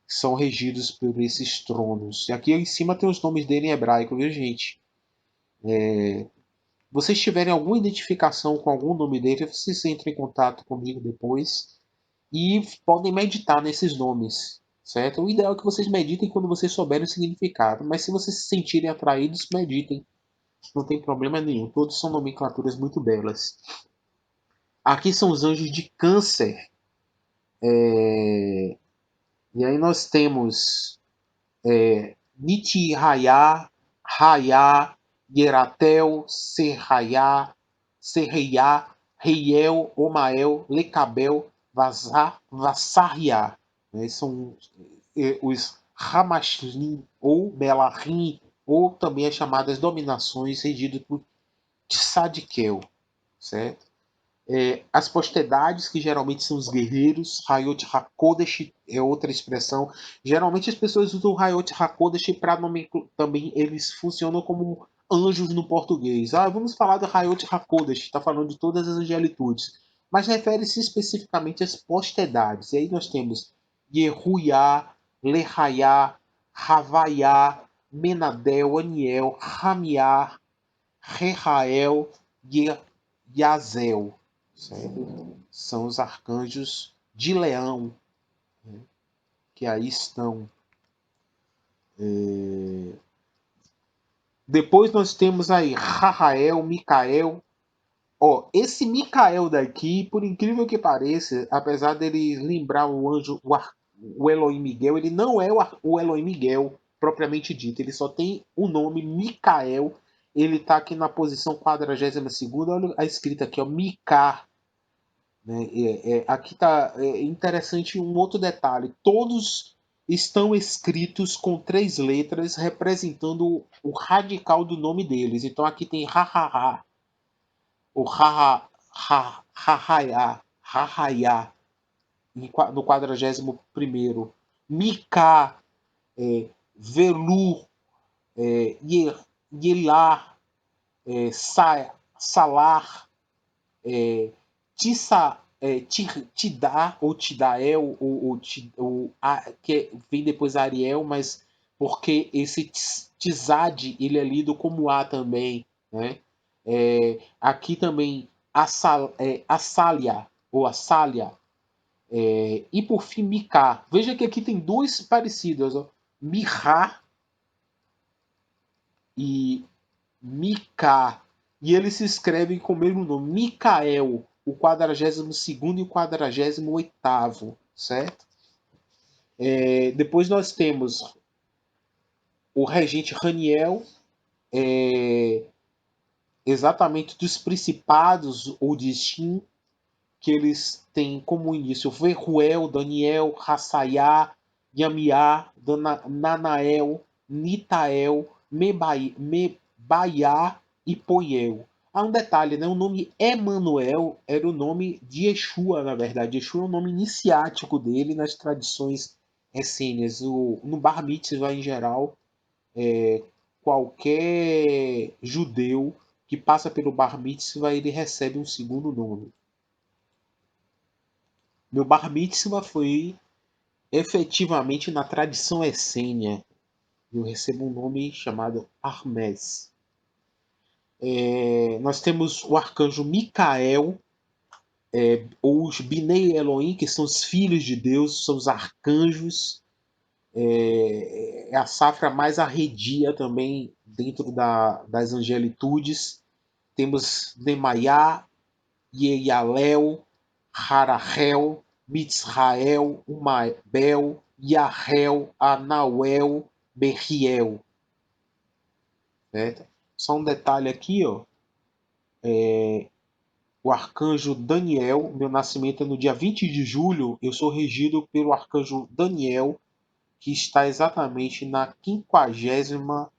são regidos por esses tronos. E aqui em cima tem os nomes dele em hebraico, viu, gente? Vocês tiverem alguma identificação com algum nome dele, vocês entrem em contato comigo depois e podem meditar nesses nomes. certo? O ideal é que vocês meditem quando vocês souberem o significado, mas se vocês se sentirem atraídos, meditem. Não tem problema nenhum. Todos são nomenclaturas muito belas. Aqui são os anjos de câncer. E aí nós temos Niti Raya, Raya, Yeratel, Serraya, Serreia, Reiel, Omael, Lecabel, Vassarria. Né? São os Ramashlim ou Belahrim, ou também as chamadas dominações regidas por Tzadkel, certo? As postedades, que geralmente são os guerreiros, Hayot Hakodesh é outra expressão. Geralmente as pessoas usam Hayot Hakodesh para também eles funcionam como anjos no português. Ah, vamos falar do Hayot Hakodesh, está falando de todas as angelitudes. Mas refere-se especificamente às postedades. E aí nós temos Yehuiá, Lehaiá, Havaiá, Menadel, Aniel, Ramiá, Rehael, Yazel, certo? São os arcanjos de leão, né, que aí estão. Depois nós temos aí Rahael, Micael. Ó, esse Micael daqui, por incrível que pareça, apesar dele lembrar o anjo, o Elohim Miguel, ele não é o Elohim Miguel propriamente dito. Ele só tem o nome Micael. Ele está aqui na posição 42ª. Olha a escrita aqui, ó, Mica. Né? Aqui está interessante um outro detalhe. Todos estão escritos com 3 letras, representando o radical do nome deles. Então aqui tem ha-ha-ha, o ha-ha-ha-ha-ha-ha, ha-ha-ya, no 41º. Mika, Velu, Yelar, Salar, Tissa, Tidá, ou Tidael, que vem depois Ariel, mas porque esse Tizad ele é lido como A também. Né? Aqui também Assalia, ou Assalia. E por fim, Miká. Veja que aqui tem dois parecidos. Mihá e Mica. E eles se escrevem com o mesmo nome, Micael, o 42º e o 48º, certo? Depois nós temos o regente Raniel, exatamente dos principados ou de Shin, que eles têm como início Verruel, Daniel, Hassaiá, Yamiá, Nanael, Nitael, Mebaiá e Poiel. Há um detalhe, né? O nome Emanuel era o nome de Yeshua, na verdade. Yeshua é o nome iniciático dele nas tradições essênias. No Bar Mitzvah, em geral, qualquer judeu que passa pelo Bar Mitzvah, ele recebe um segundo nome. Meu Bar Mitzvah foi efetivamente na tradição essênia. Eu recebo um nome chamado Hermes. Nós temos o arcanjo Micael, ou os Binei Elohim, que são os filhos de Deus, são os arcanjos. É a safra mais arredia também dentro das angelitudes. Temos Nemaiá, Yeialel, Harahel, Mitzrael, Umabel, Yahel, Anauel, Berriel. Certo? Só um detalhe aqui, ó. O arcanjo Daniel, meu nascimento é no dia 20 de julho, eu sou regido pelo arcanjo Daniel, que está exatamente na 50ª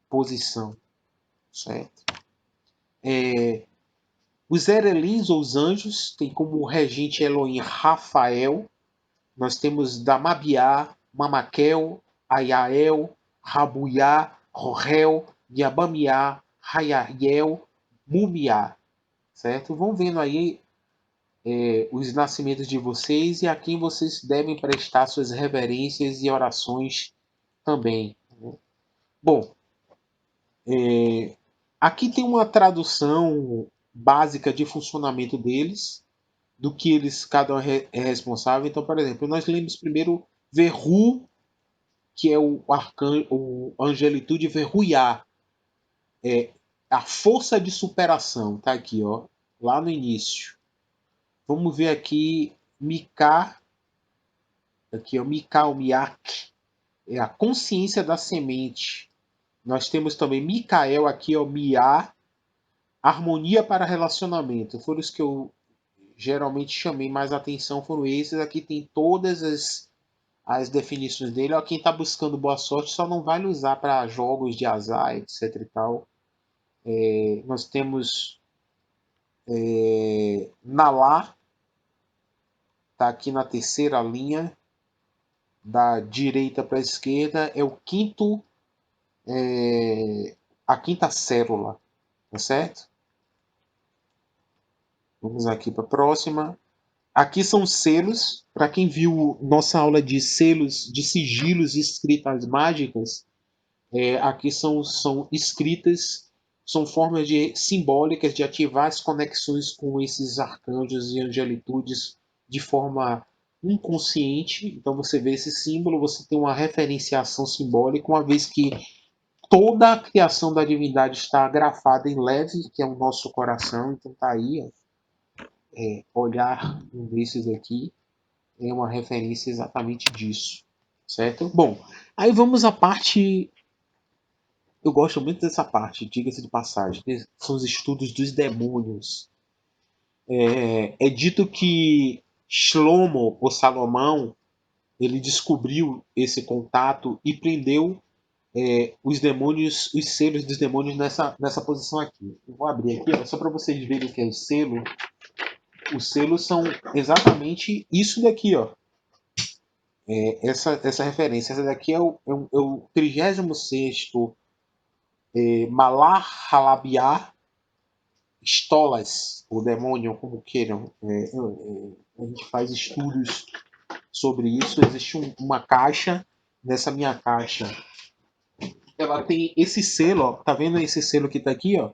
posição. Certo? Os Erelins, ou os anjos, têm como regente Elohim Rafael. Nós temos Damabiá, Mamaquel, Ayael, Rabuiá, Rorel, Yabamiá, Hayariel, Mumiá. Certo? Vão vendo aí os nascimentos de vocês e a quem vocês devem prestar suas reverências e orações também. Né? Bom, aqui tem uma tradução básica de funcionamento deles, do que eles cada um é responsável. Então, por exemplo, nós lemos primeiro Verru, que é o Angelitude Verruiá, é a força de superação, tá aqui, ó, lá no início. Vamos ver aqui, Mika, aqui, ó, Mika, o Miak, é a consciência da semente. Nós temos também Micael aqui, ó, Miá, harmonia para relacionamento. Foram os que eu geralmente chamei mais atenção, foram esses. Aqui tem todas as definições dele. Ó, quem está buscando boa sorte só não vai usar para jogos de azar, etc e tal. Nós temos Nalá, está aqui na terceira linha, da direita para a esquerda, é o quinto, a quinta célula, tá certo? Vamos aqui para a próxima. Aqui são selos. Para quem viu nossa aula de selos, de sigilos e escritas mágicas, aqui são escritas, são formas simbólicas de ativar as conexões com esses arcanjos e angelitudes de forma inconsciente. Então você vê esse símbolo, você tem uma referenciação simbólica, uma vez que toda a criação da divindade está grafada em leve, que é o nosso coração. Então tá aí, ó, olhar um desses aqui é uma referência exatamente disso, certo? Bom, aí vamos à parte. Eu gosto muito dessa parte, diga-se de passagem, que são os estudos dos demônios. É dito que Shlomo, ou Salomão, ele descobriu esse contato e prendeu os demônios, os selos dos demônios nessa posição aqui. Eu vou abrir aqui, ó, só para vocês verem o que é o selo. Os selos são exatamente isso daqui, ó. Essa referência. Essa daqui é o 36º Malar Halabiá Stolas, o demônio, como queiram. A gente faz estudos sobre isso. Existe uma caixa. Nessa minha caixa, ela tem esse selo, ó. Tá vendo esse selo que tá aqui, ó?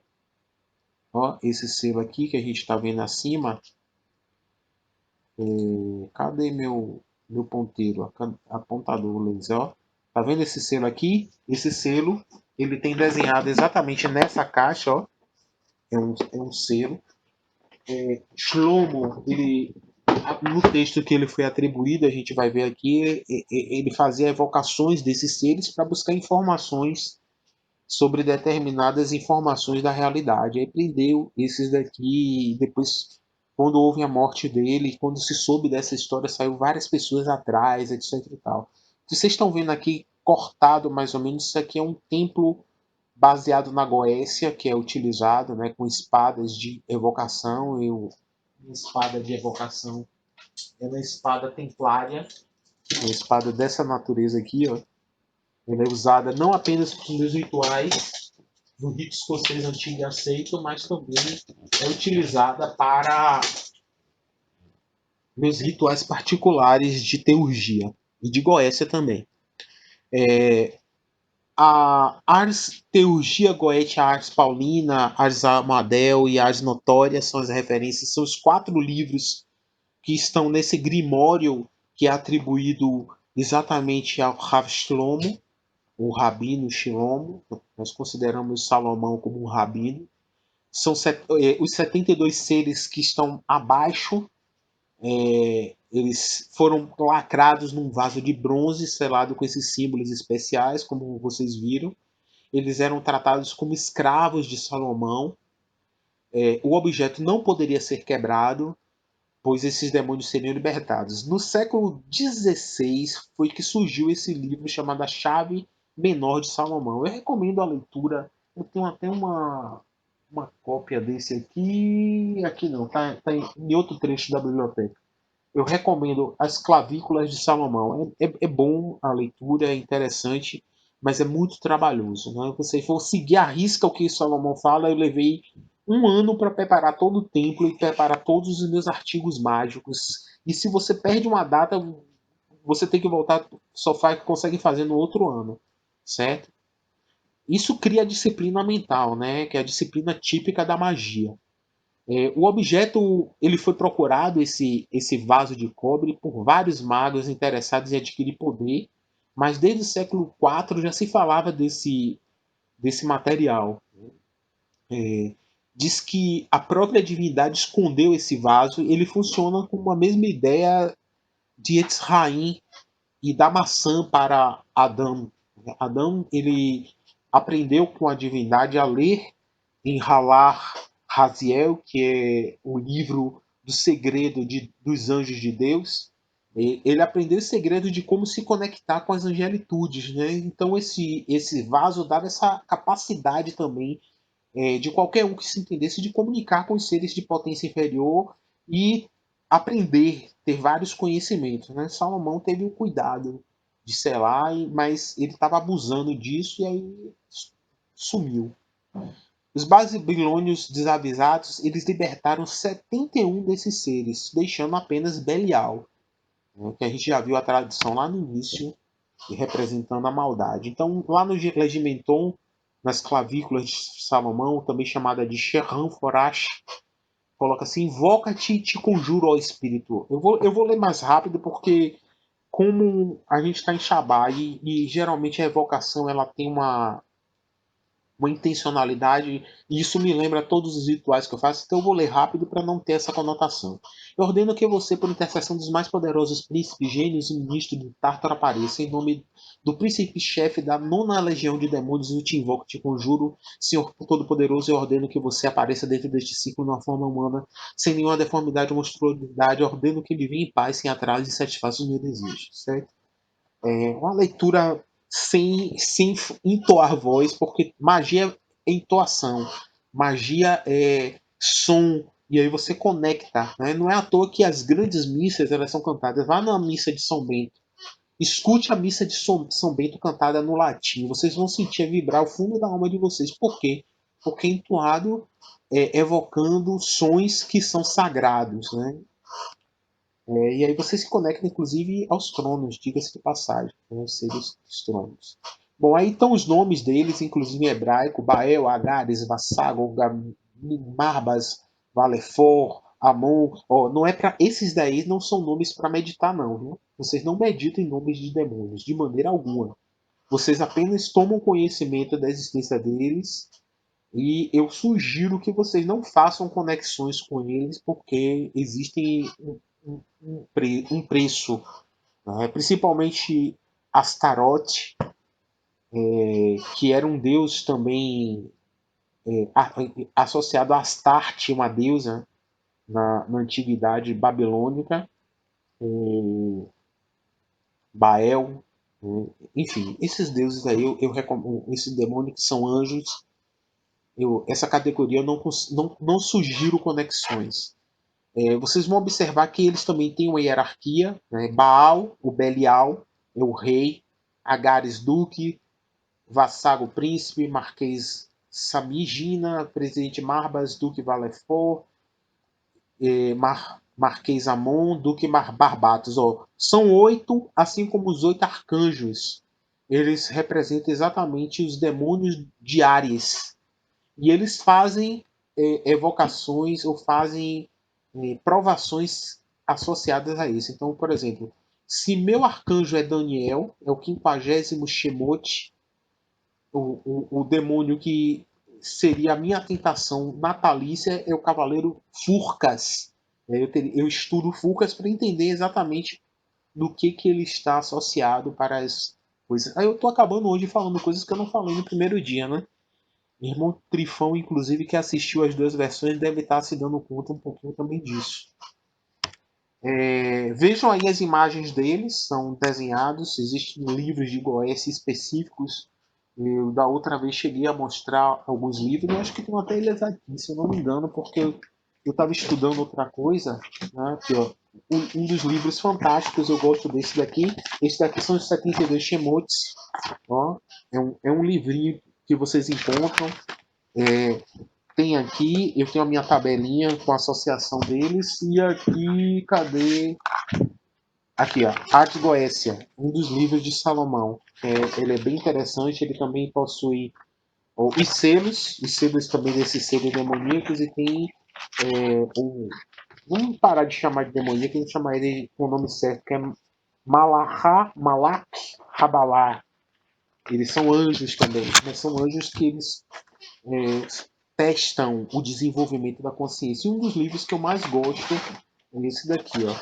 Ó, esse selo aqui que a gente tá vendo acima. Cadê meu ponteiro? Apontador, laser, ó. Tá vendo esse selo aqui? Esse selo, ele tem desenhado exatamente nessa caixa, ó. É um selo. Shlomo, no texto que ele foi atribuído, a gente vai ver aqui, ele fazia evocações desses seres para buscar informações sobre determinadas informações da realidade. Aí prendeu esses daqui, e depois, quando houve a morte dele, quando se soube dessa história, saiu várias pessoas atrás, etc e tal. Vocês estão vendo aqui cortado mais ou menos, isso aqui é um templo baseado na Goécia, que é utilizado, né, com espadas de evocação. Uma espada de evocação é uma espada templária, uma espada dessa natureza aqui, ó. Ela é usada não apenas para os meus rituais do rito escocês antigo e aceito, mas também é utilizada para meus rituais particulares de teurgia e de Goécia também. A Ars Teurgia Goetia, Ars Paulina, Ars Amadel e Ars Notória são as referências, são os 4 livros que estão nesse grimório que é atribuído exatamente ao Rav Shlomo, o Rabino Shlomo. Nós consideramos Salomão como um rabino. São os 72 seres que estão abaixo, eles foram lacrados num vaso de bronze selado com esses símbolos especiais, como vocês viram. Eles eram tratados como escravos de Salomão. O objeto não poderia ser quebrado, pois esses demônios seriam libertados. No século XVI foi que surgiu esse livro chamado A Chave Menor de Salomão. Eu recomendo a leitura. Eu tenho até uma cópia desse aqui. Aqui não, tá em outro trecho da biblioteca. Eu recomendo As Clavículas de Salomão. É bom a leitura, é interessante, mas é muito trabalhoso. Né? Você for seguir à risca o que Salomão fala, eu levei um ano para preparar todo o templo e preparar todos os meus artigos mágicos. E se você perde uma data, você tem que voltar, só consegue fazer no outro ano, certo? Isso cria a disciplina mental, né? Que é a disciplina típica da magia. O objeto, ele foi procurado, esse vaso de cobre, por vários magos interessados em adquirir poder, mas desde o século IV já se falava desse material. Diz que a própria divindade escondeu esse vaso. Ele funciona com uma mesma ideia de Etzraim e da maçã para Adão. Adão, ele aprendeu com a divindade a ler em Halar Raziel, que é o livro do segredo dos anjos de Deus. Ele aprendeu o segredo de como se conectar com as angelitudes, né? Então esse vaso dava essa capacidade também, de qualquer um que se entendesse, de comunicar com os seres de potência inferior e aprender, ter vários conhecimentos, né? Salomão teve o cuidado de selar, mas ele estava abusando disso e aí sumiu. Os babilônios desavisados, eles libertaram 71 desses seres, deixando apenas Belial, né, que a gente já viu a tradição lá no início, representando a maldade. Então, lá no Regimenton, nas clavículas de Salomão, também chamada de Sherran Forash, coloca assim: invoca-te e te conjuro, ó espírito. Eu vou ler mais rápido porque, como a gente está em Shabá e geralmente a evocação ela tem uma intencionalidade, e isso me lembra todos os rituais que eu faço, então eu vou ler rápido para não ter essa conotação. Eu ordeno que você, por intercessão dos mais poderosos príncipes, gênios e ministros do Tártaro, apareça, em nome do príncipe-chefe da nona legião de demônios, eu te invoco, te conjuro, Senhor Todo-Poderoso, eu ordeno que você apareça dentro deste ciclo numa forma humana, sem nenhuma deformidade ou monstruosidade, eu ordeno que ele venha em paz, sem atraso, e satisfaça os meus desejos, certo? Uma leitura sem entoar voz, porque magia é entoação, magia é som, e aí você conecta. Né? Não é à toa que as grandes missas elas são cantadas. Vá na missa de São Bento, escute a missa de São Bento cantada no latim, vocês vão sentir vibrar o fundo da alma de vocês. Por quê? Porque é entoado, evocando sons que são sagrados. Né? E aí você se conecta, inclusive, aos tronos, diga-se de passagem, né, os seres dos tronos. Bom, aí estão os nomes deles, inclusive em hebraico: Bael, Agares, Vassago, Marbas, Valefor, Amon. Oh, não é para esses daí não são nomes para meditar, não. Viu? Vocês não meditam em nomes de demônios, de maneira alguma. Vocês apenas tomam conhecimento da existência deles e eu sugiro que vocês não façam conexões com eles, porque existem um preço, né? Principalmente Astaroth, que era um deus também, associado a Astarte, uma deusa na antiguidade babilônica, Baal, enfim, esses deuses aí eu recomendo, esses demônios que são anjos, essa categoria eu não sugiro conexões. Vocês vão observar que eles também têm uma hierarquia, né? Baal, o Belial, é o rei, Agares, duque, Vassago, príncipe, Marquês Samigina, presidente Marbas, duque Valefor, Marquês Amon, duque Barbatos. Ó, são 8, assim como os 8 arcanjos. Eles representam exatamente os demônios de Áries. E eles fazem evocações ou fazem provações associadas a isso. Então, por exemplo, se meu arcanjo é Daniel, é o 50º Shemot, o demônio que seria a minha tentação natalícia é o cavaleiro Furcas. Eu estudo Furcas para entender exatamente do que ele está associado para as coisas. Aí eu estou acabando hoje falando coisas que eu não falei no primeiro dia, né? Meu irmão Trifão, inclusive, que assistiu as duas versões, deve estar se dando conta um pouquinho também disso. Vejam aí as imagens deles, são desenhados, existem livros de Goécia específicos. Eu da outra vez cheguei a mostrar alguns livros, eu acho que tem até eles aqui, se eu não me engano, porque eu estava estudando outra coisa. Né? Aqui, ó, um dos livros fantásticos, eu gosto desse daqui. Esse daqui são os 72 Shemotes. Ó, é um livrinho que vocês encontram. Tem aqui, eu tenho a minha tabelinha com a associação deles, e aqui, cadê? Aqui, ó, Arte Goécia, um dos livros de Salomão. Ele é bem interessante, ele também possui os selos também desses selos demoníacos, e tem Vamos parar de chamar de demoníaco e chamar ele com o nome certo, que é Malak Rabalah. Eles são anjos também, mas são anjos que eles é, testam o desenvolvimento da consciência. E um dos livros que eu mais gosto é esse daqui, ó.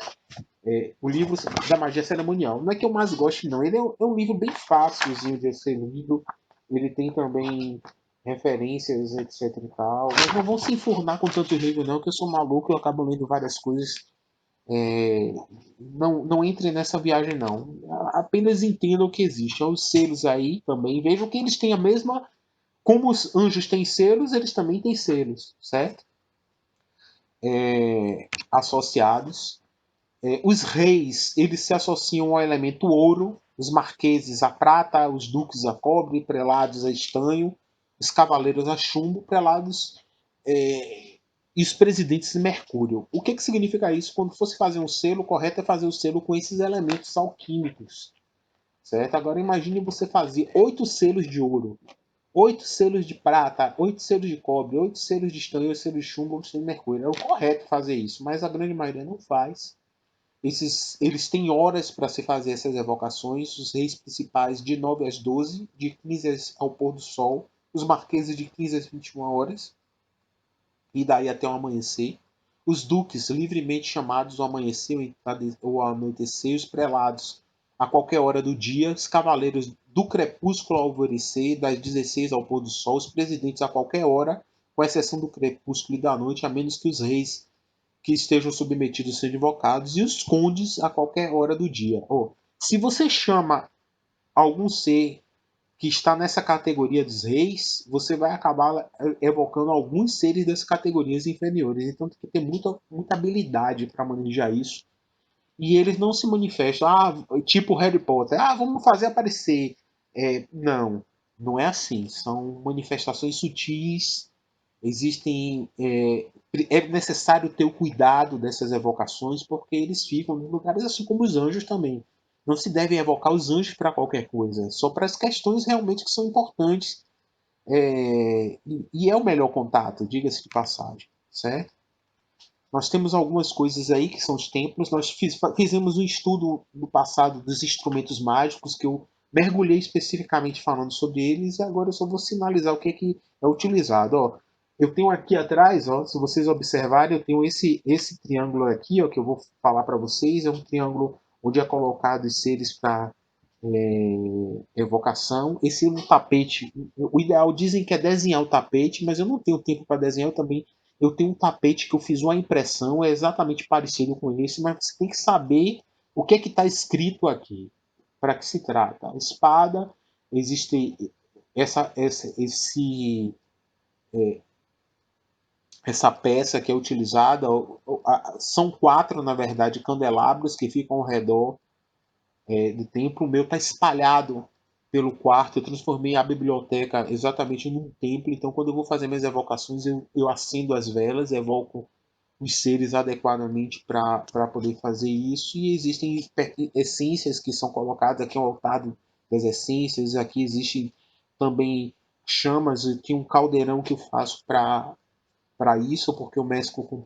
O livro da magia cerimonial. Não é que eu mais goste, não. Ele é um livro bem fácilzinho de ser lido. Ele tem também referências, etc e tal. Mas não vão se enfurnar com tanto livro, não, que eu sou maluco e eu acabo lendo várias coisas. É, não entre nessa viagem, não. Apenas entenda o que existe. Olha os selos aí também. Vejam que eles têm a mesma. Como os anjos têm selos, eles também têm selos, certo? Associados. Os reis, eles se associam ao elemento ouro, os marqueses a prata, os duques a cobre, prelados a estanho, os cavaleiros a chumbo, prelados e os presidentes de mercúrio. O que significa isso? Quando fosse fazer um selo, o correto é fazer o selo com esses elementos alquímicos, certo? Agora imagine você fazer 8 selos de ouro, 8 selos de prata, 8 selos de cobre, 8 selos de estanho, 8 selos de chumbo, 8 selos de mercúrio. É o correto fazer isso, mas a grande maioria não faz. Eles têm horas para se fazer essas evocações, os reis principais de 9 às 12, de 15 ao pôr do sol, os marqueses de 15 às 21 horas, e daí até o amanhecer. Os duques, livremente chamados ao amanhecer ou ao anoitecer, os prelados a qualquer hora do dia, os cavaleiros do crepúsculo ao alvorecer, das 16 ao pôr do sol, os presidentes a qualquer hora, com exceção do crepúsculo e da noite, a menos que os reis que estejam submetidos sejam invocados, e os condes a qualquer hora do dia. Se você chama algum ser que está nessa categoria dos reis, você vai acabar evocando alguns seres das categorias inferiores. Então tem que ter muita habilidade para manejar isso. E eles não se manifestam, tipo Harry Potter, vamos fazer aparecer. Não, não é assim. São manifestações sutis. Existem. É necessário ter o cuidado dessas evocações, porque eles ficam em lugares assim como os anjos também. Não se deve evocar os anjos para qualquer coisa, só para as questões realmente que são importantes. E é o melhor contato, diga-se de passagem, certo? Nós temos algumas coisas aí que são os templos. Nós fizemos um estudo no passado dos instrumentos mágicos que eu mergulhei especificamente falando sobre eles e agora eu só vou sinalizar o que é utilizado. Eu tenho aqui atrás, se vocês observarem, eu tenho esse triângulo aqui, que eu vou falar para vocês. É um triângulo onde é colocado os seres para evocação. Esse é um tapete. O ideal dizem que é desenhar o tapete, mas eu não tenho tempo para desenhar. Eu tenho um tapete que eu fiz uma impressão, é exatamente parecido com esse, mas você tem que saber o que é que está escrito aqui. Para que se trata? A espada, existe essa peça que é utilizada. São 4, na verdade, candelabros que ficam ao redor do templo. O meu está espalhado pelo quarto. Eu transformei a biblioteca exatamente num templo. Então, quando eu vou fazer minhas evocações, eu acendo as velas, evoco os seres adequadamente para poder fazer isso. E existem essências que são colocadas aqui, um altar das essências. Aqui existe também chamas. Eu tenho um caldeirão que eu faço para isso, porque eu mesclo com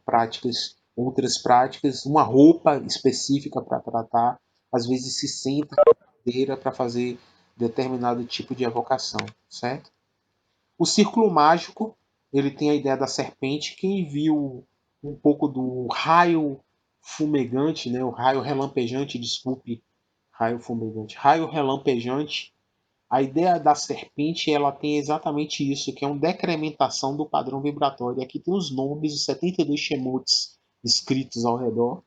outras práticas, uma roupa específica para tratar, às vezes se senta na cadeira para fazer determinado tipo de evocação, certo? O círculo mágico, ele tem a ideia da serpente. Quem viu um pouco do raio fumegante, né, o raio relampejante, desculpe, raio fumegante, raio relampejante, a ideia da serpente, ela tem exatamente isso, que é uma decrementação do padrão vibratório. Aqui tem os nomes, os 72 Shemuts escritos ao redor.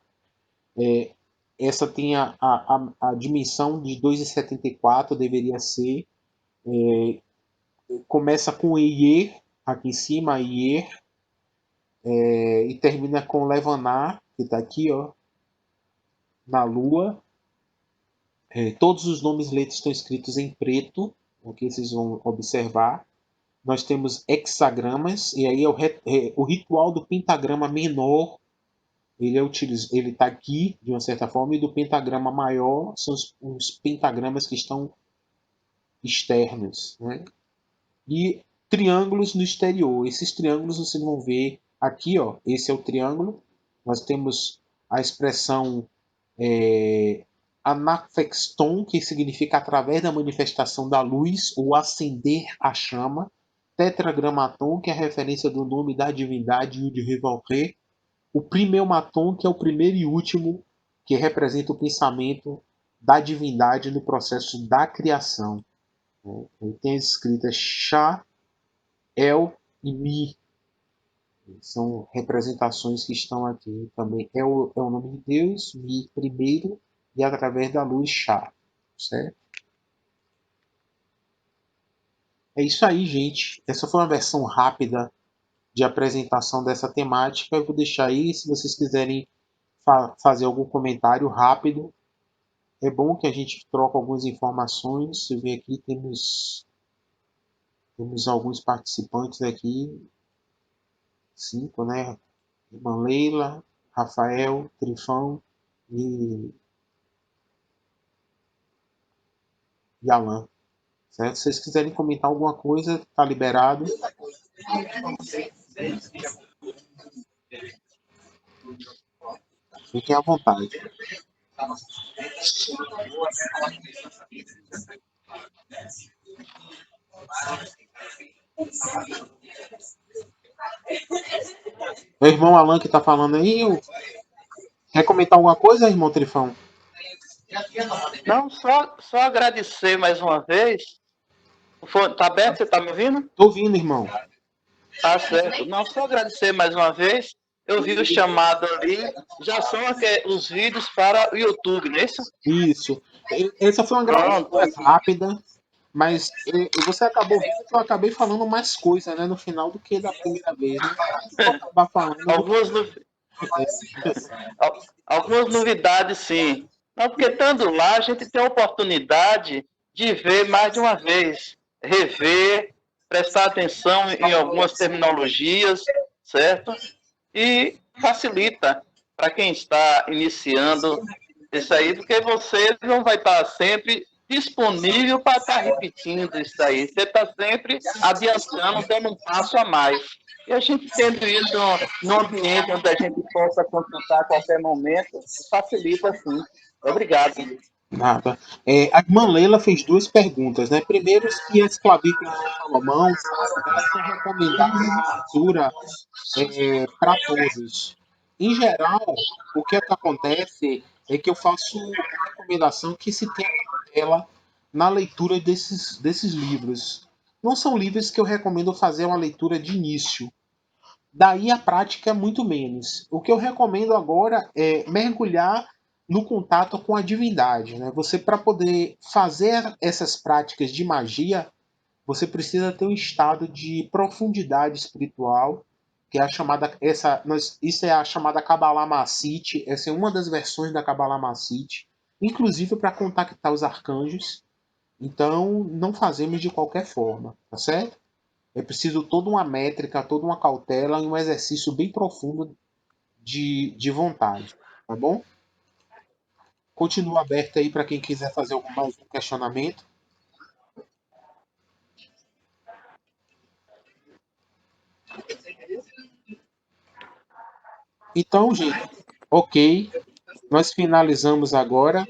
Essa tem a dimensão de 2,74, deveria ser. Começa com Eyer, aqui em cima, Eyer, e termina com Levanar, que está aqui, na Lua. Todos os nomes letras estão escritos em preto, aqui vocês vão observar. Nós temos hexagramas, e aí o ritual do pentagrama menor, ele está aqui, de uma certa forma, e do pentagrama maior são os pentagramas que estão externos. Né? E triângulos no exterior. Esses triângulos vocês vão ver aqui, ó, esse é o triângulo. Nós temos a expressão anafexton, que significa através da manifestação da luz ou acender a chama. Tetragramaton, que é a referência do nome da divindade e o de Rivalré. O primeumaton, que é o primeiro e último, que representa o pensamento da divindade no processo da criação. Tem as escritas Chá, El e Mi. São representações que estão aqui também. É o nome de Deus, Mi primeiro, e através da luz Chá. Certo? É isso aí, gente. Essa foi uma versão rápida de apresentação dessa temática. Eu vou deixar aí, se vocês quiserem fazer algum comentário rápido. É bom que a gente troque algumas informações. Você vê aqui, temos alguns participantes aqui, 5, né? Irmã Leila, Rafael, Trifão e, e Alan. Certo? Se vocês quiserem comentar alguma coisa, tá liberado. Fiquem à vontade. Meu irmão Alan que tá falando aí, quer comentar alguma coisa, irmão Trifão? Não, só agradecer mais uma vez. Tá aberto? Você tá me ouvindo? Tô ouvindo, irmão. Tá certo. Não, só agradecer mais uma vez. Eu vi o chamado ali. Já são os vídeos para o YouTube, não é isso? Isso. Essa foi uma gravação Pronto. mais rápida, mas você acabou vendo que eu acabei falando mais coisa, né, no final do que da primeira vez, né? Vou acabar falando do Algumas, algumas novidades, sim. Não, porque estando lá, a gente tem a oportunidade de ver mais de uma vez, rever, prestar atenção em algumas terminologias, certo? E facilita para quem está iniciando isso aí, porque você não vai estar sempre disponível para estar repetindo isso aí. Você está sempre adiantando, dando um passo a mais. E a gente tendo isso num ambiente onde a gente possa consultar a qualquer momento, facilita sim. Obrigado. Nada. A irmã Leila fez duas perguntas, né? Primeiro, se as clavículas de Salomão, elas são recomendadas de leitura para todos. Em geral, o que, é que acontece é que eu faço a recomendação que se tenha cautela na leitura desses livros. Não são livros que eu recomendo fazer uma leitura de início. Daí a prática é muito menos. O que eu recomendo agora é mergulhar no contato com a divindade. Né? Você, para poder fazer essas práticas de magia, você precisa ter um estado de profundidade espiritual, que é a chamada isso é a chamada Kabbalah Massite. Essa é uma das versões da Kabbalah Massite, inclusive para contactar os arcanjos. Então, não fazemos de qualquer forma, tá certo? É preciso toda uma métrica, toda uma cautela e um exercício bem profundo de vontade, tá bom? Continua aberto aí para quem quiser fazer algum mais um questionamento. Então, gente, ok. Nós finalizamos agora